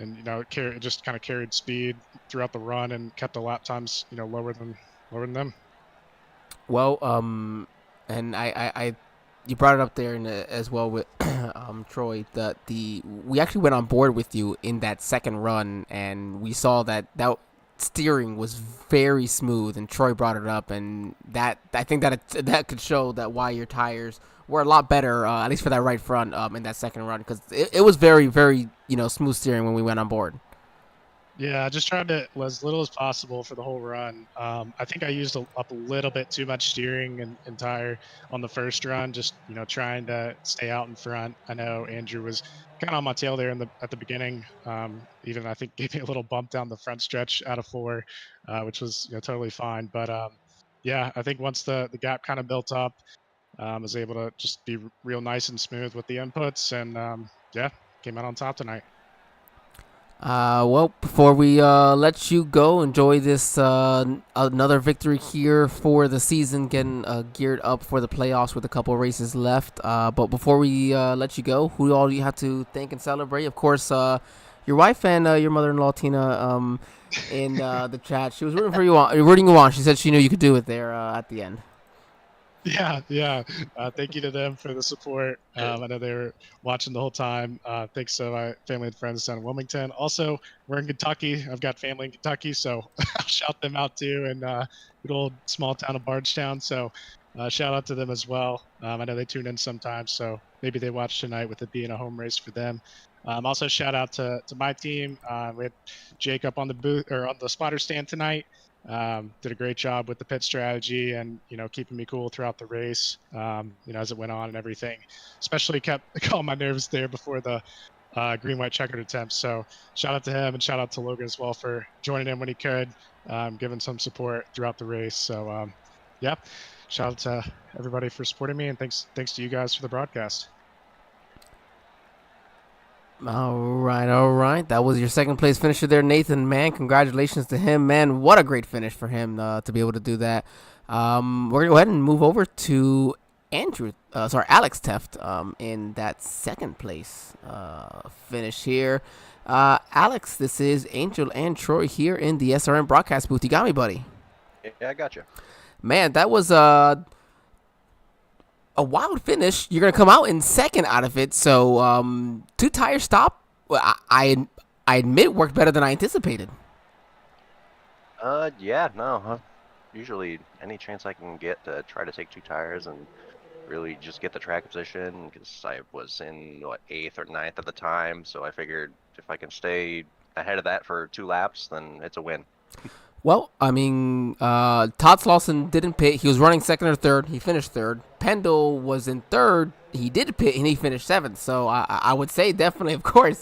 it just kind of carried speed throughout the run and kept the lap times, lower than them. Well, and I you brought it up there as well with Troy. We actually went on board with you in that second run, and we saw that steering was very smooth. And Troy brought it up, and that I think that could show that why your tires were a lot better, at least for that right front, in that second run, because it was very, very smooth steering when we went on board. Yeah, I just tried to as little as possible for the whole run. I think I used up a little bit too much steering and tire on the first run, just trying to stay out in front. I know Andrew was kind of on my tail there at the beginning. Even I think gave me a little bump down the front stretch out of 4, which was totally fine. But I think once the gap kind of built up, I was able to just be real nice and smooth with the inputs, and came out on top tonight. Well, before we let you go, enjoy this another victory here for the season, getting geared up for the playoffs with a couple races left. But before we let you go, who all you have to thank and celebrate? Of course, your wife and your mother-in-law Tina in the chat. She was rooting you on. She said she knew you could do it there at the end. Yeah. Thank you to them for the support. I know they were watching the whole time. Thanks to my family and friends down in Wilmington. Also, we're in Kentucky. I've got family in Kentucky, so I'll shout them out too. And good old small town of Bardstown. So shout out to them as well. I know they tune in sometimes, so maybe they watch tonight with it being a home race for them. Also, shout out to my team. We had Jake up on the booth or on the spotter stand tonight. Did a great job with the pit strategy and, keeping me cool throughout the race, as it went on and everything. Especially kept calming my nerves there before the green-white checkered attempt. So shout out to him and shout out to Logan as well for joining in when he could, giving some support throughout the race. So, shout out to everybody for supporting me, and thanks to you guys for the broadcast. All right. That was your second place finisher there, Nathan. Man, congratulations to him. Man, what a great finish for him to be able to do that. We're gonna go ahead and move over to Alex Teft in that second place finish here. Alex, this is Angel and Troy here in the SRM broadcast booth. You got me, buddy? Yeah, I got you. Man, that was a wild finish. You're gonna come out in second out of it. So 2 tire stop. Well, I admit worked better than I anticipated. Yeah, no. Usually, any chance I can get to try to take 2 tires and really just get the track position, because I was in 8th or 9th at the time. So I figured if I can stay ahead of that for 2 laps, then it's a win. Well, I mean, Todd Slauson didn't pit. He was running second or third. He finished third. Pendle was in third. He did pit, and he finished seventh. So I would say definitely, of course,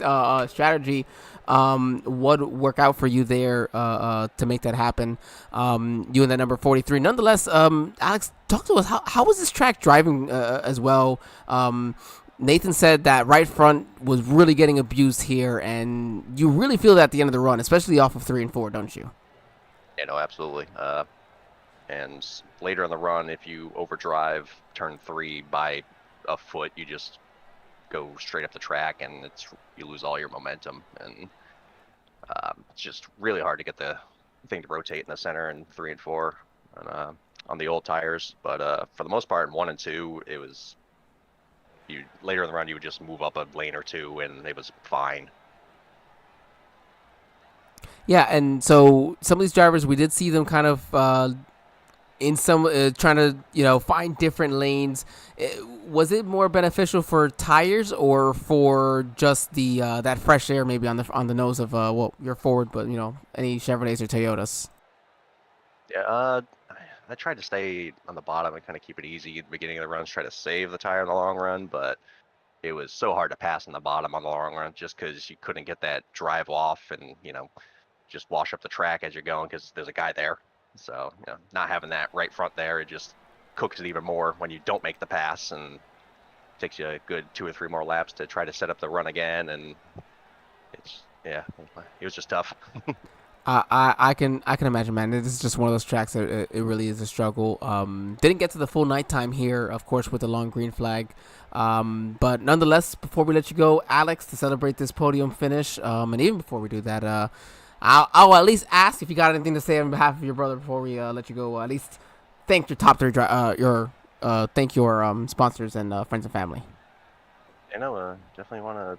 strategy would work out for you there to make that happen. You in that number 43. Nonetheless, Alex, talk to us. How was this track driving as well? Nathan said that right front was really getting abused here, and you really feel that at the end of the run, especially off of 3 and 4, don't you? Yeah, no, absolutely. And later in the run, if you overdrive turn 3 by a foot, you just go straight up the track, and you lose all your momentum. And it's just really hard to get the thing to rotate in the center in 3 and 4 on the old tires. But for the most part, in 1 and 2, it was later in the run you would just move up a lane or 2, and it was fine. Yeah, and so some of these drivers, we did see them kind of in some trying to find different lanes. Was it more beneficial for tires or for just the that fresh air maybe on the nose of your Ford, but any Chevrolets or Toyotas? Yeah, I tried to stay on the bottom and kind of keep it easy at the beginning of the runs, try to save the tire in the long run, but it was so hard to pass in the bottom on the long run just because you couldn't get that drive off and just wash up the track as you're going because there's a guy there. So not having that right front there, it just cooks it even more when you don't make the pass, and takes you a good 2 or 3 more laps to try to set up the run again. And it was just tough. I can imagine, man. This is just one of those tracks that it really is a struggle. Didn't get to the full nighttime here, of course, with the long green flag. But nonetheless, before we let you go, Alex, to celebrate this podium finish, and even before we do that, I'll at least ask if you got anything to say on behalf of your brother before we let you go. At least thank your top 3 thank your sponsors and friends and family. Definitely want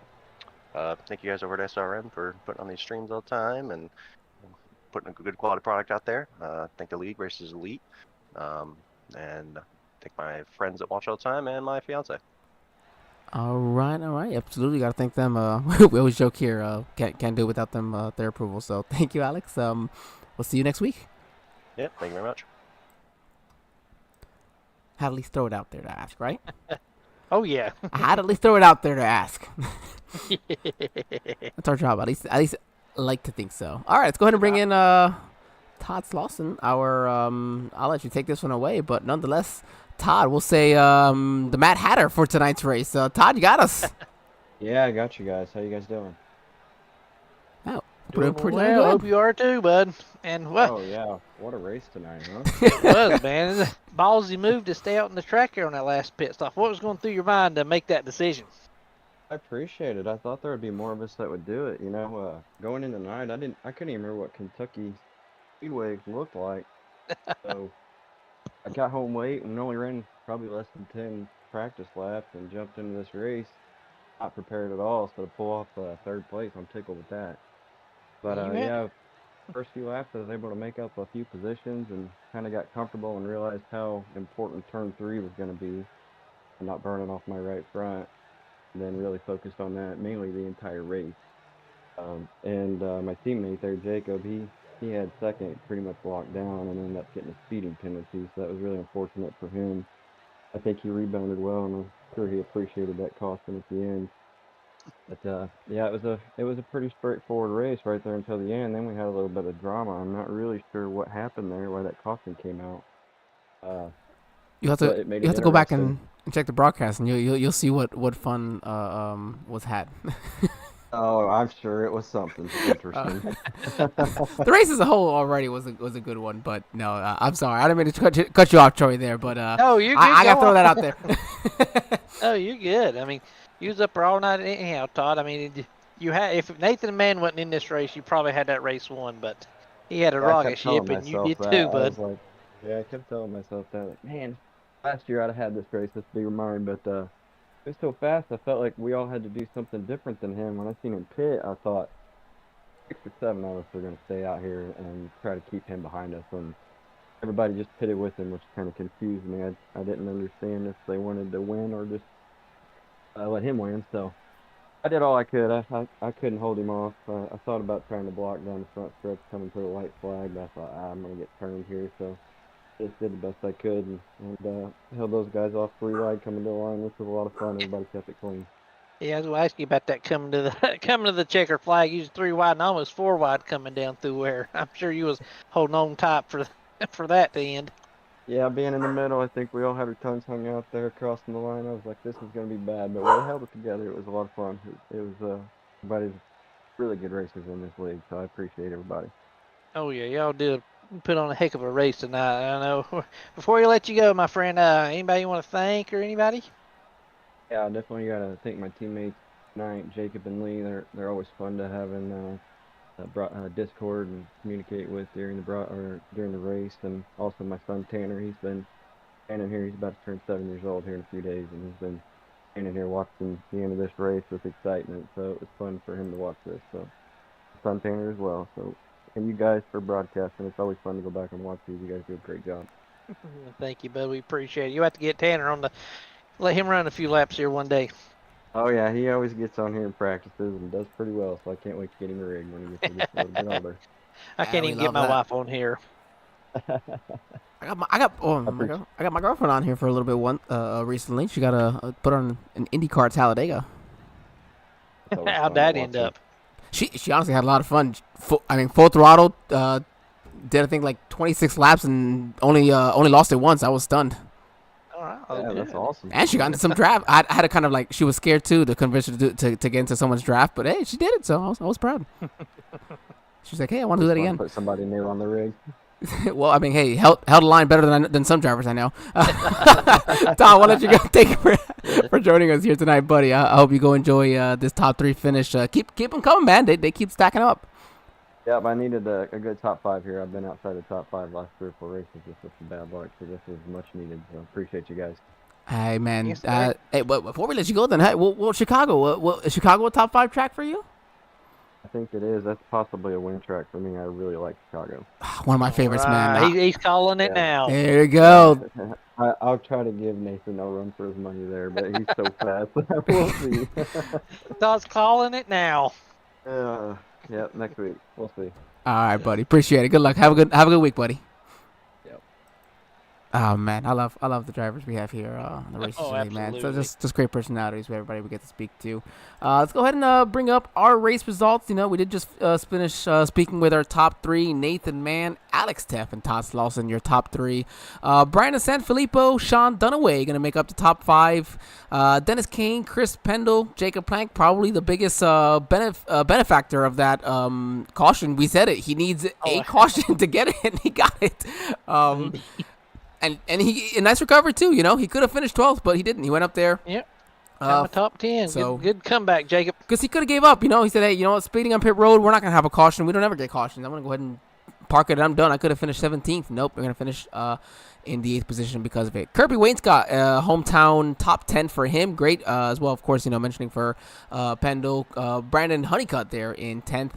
to thank you guys over at SRM for putting on these streams all the time and putting a good quality product out there. Thank the league, Races Elite, and thank my friends that watch all the time and my fiance. All right, absolutely. Got to thank them. We always joke here, can't do it without them, their approval. So thank you, Alex. We'll see you next week. Yeah, thank you very much. Had to at least throw it out there to ask, right? Oh yeah. I had to at least throw it out there to ask. That's our job. At least I like to think so. All right, let's go ahead and bring in Todd Slauson. I'll let you take this one away, but nonetheless, Todd, we'll say the Mad Hatter for tonight's race. Todd, you got us. Yeah, I got you guys. How you guys doing? pretty well. good. Hope you are too, bud. And what Oh yeah, what a race tonight, huh? it was, man. It's a ballsy move to stay out in the track here on that last pit stop. What was going through your mind to make that decision? I appreciate it. I thought there would be more of us that would do it. Going into the night, I couldn't even remember what Kentucky Speedway looked like. So I got home late and only ran probably less than 10 practice laps and jumped into this race not prepared at all. So to pull off third place, I'm tickled with that. But You had yeah, first few laps I was able to make up a few positions and kind of got comfortable and realized how important turn 3 was going to be and not burning off my right front. And then really focused on that mainly the entire race. And my teammate there, Jacob, he had second pretty much locked down and ended up getting a speeding penalty. So that was really unfortunate for him. I think he rebounded well, and I'm sure he appreciated that caution at the end. But yeah, it was a pretty straightforward race right there until the end. Then we had a little bit of drama. I'm not really sure what happened there, why that caution came out. But it made You it have to go back interesting. and check the broadcast, and you'll see what fun was had. Oh, I'm sure it was something interesting. The race as a whole already was a good one, but no, I'm sorry, I didn't mean to cut you off, Troy. There, but No, you're good. I gotta Go throw on. that out there. Oh, you're good. I mean, you was up there all night anyhow, Todd. I mean, you had if Nathan Mann wasn't in this race, you probably had that race won. But he had a Yeah, I rocket kept telling ship, and you myself did that. too, I bud. was like, yeah, I kept telling myself that. Like, man, last year I'd have had this race. This be mine. But it was so fast. I felt like we all had to do something different than him. When I seen him pit, I thought 6 or 7 of us were going to stay out here and try to keep him behind us. And everybody just pitted with him, which kind of confused me. I didn't understand if they wanted to win or just let him win. So I did all I could. I couldn't hold him off. I thought about trying to block down the front stretch coming to the white flag, but I thought I'm going to get turned here. So just did the best I could and held those guys off 3 wide coming to the line, which was a lot of fun. Everybody kept it clean. Yeah, I was going to ask you about that coming to the coming to the checker flag. You was 3 wide and almost 4 wide coming down through where I'm sure you was holding on tight for for that to end. Yeah, being in the middle, I think we all had our tongues hung out there crossing the line. I was like, this is going to be bad, but we held it together. It was a lot of fun. It was everybody's really good racers in this league, so I appreciate everybody. Oh yeah, y'all did put on a heck of a race tonight. I know. Before you let you go, my friend, anybody you want to thank or anybody? Yeah, I definitely got to thank my teammates tonight, Jacob and Lee. They're always fun to have in Discord and communicate with during the race, and also my son Tanner. He's been standing here. He's about to turn 7 years old here in a few days, and he's been standing here watching the end of this race with excitement. So it was fun for him to watch this. So my son Tanner as well. So and you guys for broadcasting. It's always fun to go back and watch these. You guys do a great job. Thank you, bud. We appreciate it. You have to get Tanner on let him run a few laps here one day. Oh yeah, he always gets on here and practices and does pretty well. So I can't wait to get him a rig when he gets a little bit older. I can't we even get love my that. wife on here. I got my girlfriend on here for a little bit recently. She got put on an IndyCar at Talladega. It's always How'd fun to that watch end him. up? She honestly had a lot of fun. Full throttle. Did I think like 26 laps and only lost it once. I was stunned. All right. Yeah, that's awesome. And she got into some draft. I had to kind of like, she was scared too to convince her to get into someone's draft, but hey, she did it, so I was proud. She was like, hey, I want to do that again. Put somebody new on the rig. Well, I mean, hey, held a line better than some drivers I know. Tom, why don't you go? Thank you for joining us here tonight, buddy. I hope you go enjoy this top 3 finish. Keep them coming, man. They keep stacking up. Yeah, but I needed a good top 5 here. I've been outside the top 5 last 3 or 4 races just with some bad luck, so this is much needed. So appreciate you guys. Hey, man. Yes, sir. Hey, but before we let you go, then, hey, well Chicago. Is Chicago a top 5 track for you? I think it is. That's possibly a win track for me. I really like Chicago. One of my favorites, man. He's calling it Yeah. now. There you go. I'll try to give Nathan no run for his money there, but he's so fast. We'll see. Todd's calling it now. Yeah, next week. We'll see. All right, buddy. Appreciate it. Good luck. Have a good week, buddy. Yep. Oh man, I love the drivers we have here on the races today, man. So absolutely. just great personalities with everybody we get to speak to. Let's go ahead and bring up our race results. You know, we did just finish speaking with our top three: Nathan Mann, Alex Teff, and Todd Slauson. Your top three: Brandon Sanfilippo, Sean Dunaway gonna make up the top five. Dennis Kane, Chris Pendle, Jacob Plank, probably the biggest benefactor of that caution. We said it. He needs a caution to get it, and he got it. And he a nice recovery too. You know, he could have finished 12th, but he didn't. He went up there. Yep. I'm a top 10. so- Good comeback, Jacob. Because he could have gave up. You know, he said, "Hey, you know what? Speeding on pit road, we're not gonna have a caution. We don't ever get cautions. I'm gonna go ahead and park it. I'm done. I could have finished 17th. Nope, we're gonna finish in the 8th position because of it." Kirby Wainscott, hometown top 10 for him. Great as well. Of course, you know, mentioning for Pendle, Brandon Honeycutt there in 10th.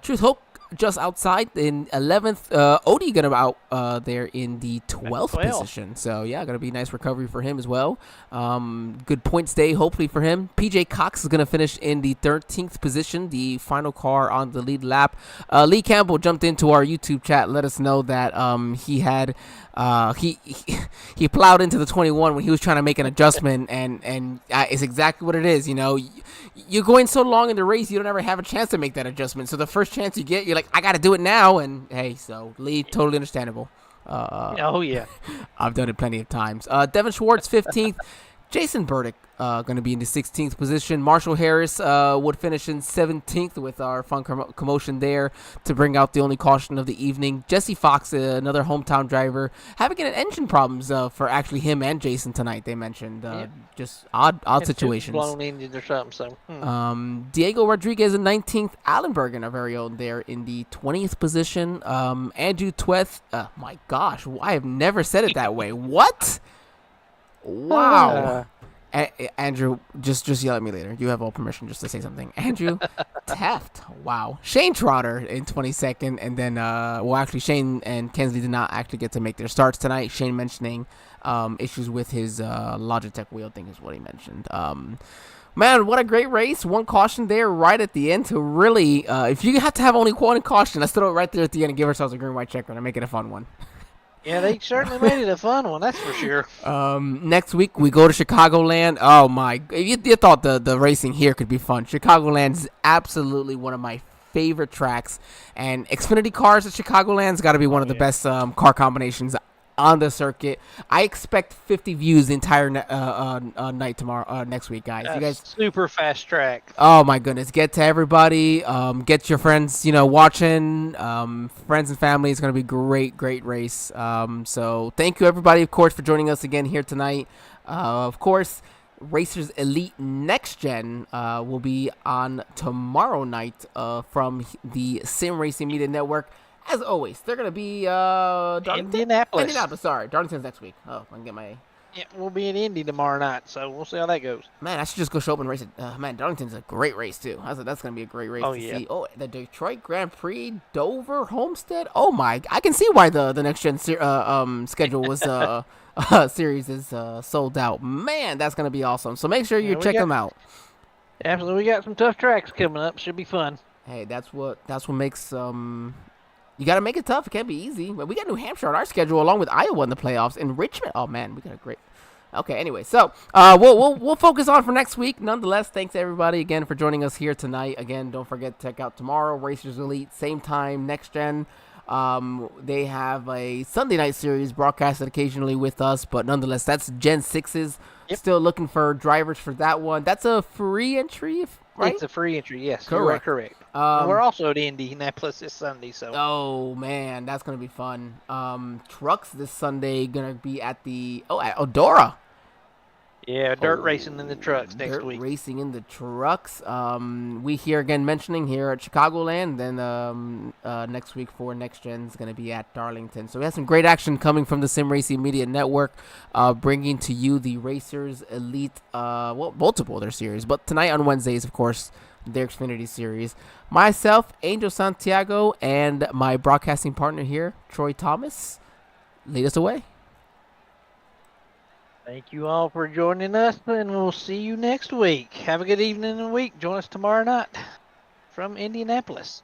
Truth Hope just outside in 11th. Odie gonna out there in the 12th position. So yeah, gonna be a nice recovery for him as well. Good points day hopefully for him. PJ Cox is gonna finish in the 13th position, the final car on the lead lap. Lee Campbell jumped into our YouTube chat, let us know that he had he plowed into the 21 when he was trying to make an adjustment, and it's exactly what it is. You know, you're going so long in the race, you don't ever have a chance to make that adjustment. So the first chance you get, you're like, I got to do it now. And hey, so Lee, totally understandable. Oh yeah. I've done it plenty of times. Devin Schwartz, 15th. Jason Burdick going to be in the 16th position. Marshall Harris would finish in 17th with our fun commotion there to bring out the only caution of the evening. Jesse Fox, another hometown driver, having an engine problems for actually him and Jason tonight, they mentioned. Just odd situations. Blown engines or something. So. Diego Rodriguez in 19th. Alan Bergen, our very own, there in the 20th position. Andrew Tweth. My gosh, I have never said it that way. What? Wow. Andrew, just yell at me later. You have all permission just to say something. Andrew Teft. Wow. Shane Trotter in 22nd. And then, actually, Shane and Kensley did not actually get to make their starts tonight. Shane mentioning issues with his Logitech wheel, I think is what he mentioned. Man, what a great race. One caution there right at the end to really, if you have to have only one caution, let's throw it right there at the end and give ourselves a green-white checker and make it a fun one. Yeah, they certainly made it a fun one, that's for sure. Next week we go to Chicagoland. Oh my! You thought the racing here could be fun. Chicagoland is absolutely one of my favorite tracks, and Xfinity cars at Chicagoland's got to be one of the best car combinations on the circuit. I expect 50 views the entire night tomorrow, next week, guys. You guys, super fast track. Oh my goodness! Get to everybody. Get your friends. You know, watching. Friends and family. It's gonna be great race. So thank you everybody, of course, for joining us again here tonight. Of course, Racers Elite Next Gen will be on tomorrow night from the Sim Racing Media Network. As always, they're going to be Indianapolis. Sorry. Darlington's next week. Oh, I can get my... Yeah, we'll be in Indy tomorrow night, so we'll see how that goes. Man, I should just go show up and race it. Man, Darlington's a great race, too. That's going to be a great race to see. Oh, the Detroit Grand Prix, Dover, Homestead. Oh, my. I can see why the Next Gen schedule was... series is sold out. Man, that's going to be awesome. So make sure you check them out. Absolutely. We got some tough tracks coming up. Should be fun. Hey, that's what makes... You got to make it tough. It can't be easy. We got New Hampshire on our schedule along with Iowa in the playoffs. And Richmond. Oh, man, we got a great... Okay, anyway. So, we'll focus on for next week. Nonetheless, thanks everybody again for joining us here tonight. Again, don't forget to check out tomorrow. Racers Elite, same time, Next Gen. They have a Sunday night series broadcasted occasionally with us. But nonetheless, that's Gen 6's. Yep. Still looking for drivers for that one. That's a free entry, right? It's a free entry, yes. Correct. We're also at Indianapolis this Sunday, so. Oh man, that's gonna be fun. Trucks this Sunday gonna be at Eldora. Yeah, dirt racing in the trucks next week. Racing in the trucks. We here again mentioning here at Chicagoland. Then next week for Next Gen is going to be at Darlington. So we have some great action coming from the Sim Racing Media Network, bringing to you the Racers Elite, multiple of their series. But tonight on Wednesdays, of course, their Xfinity series. Myself, Angel Santiago, and my broadcasting partner here, Troy Thomas, lead us away. Thank you all for joining us, and we'll see you next week. Have a good evening and week. Join us tomorrow night from Indianapolis.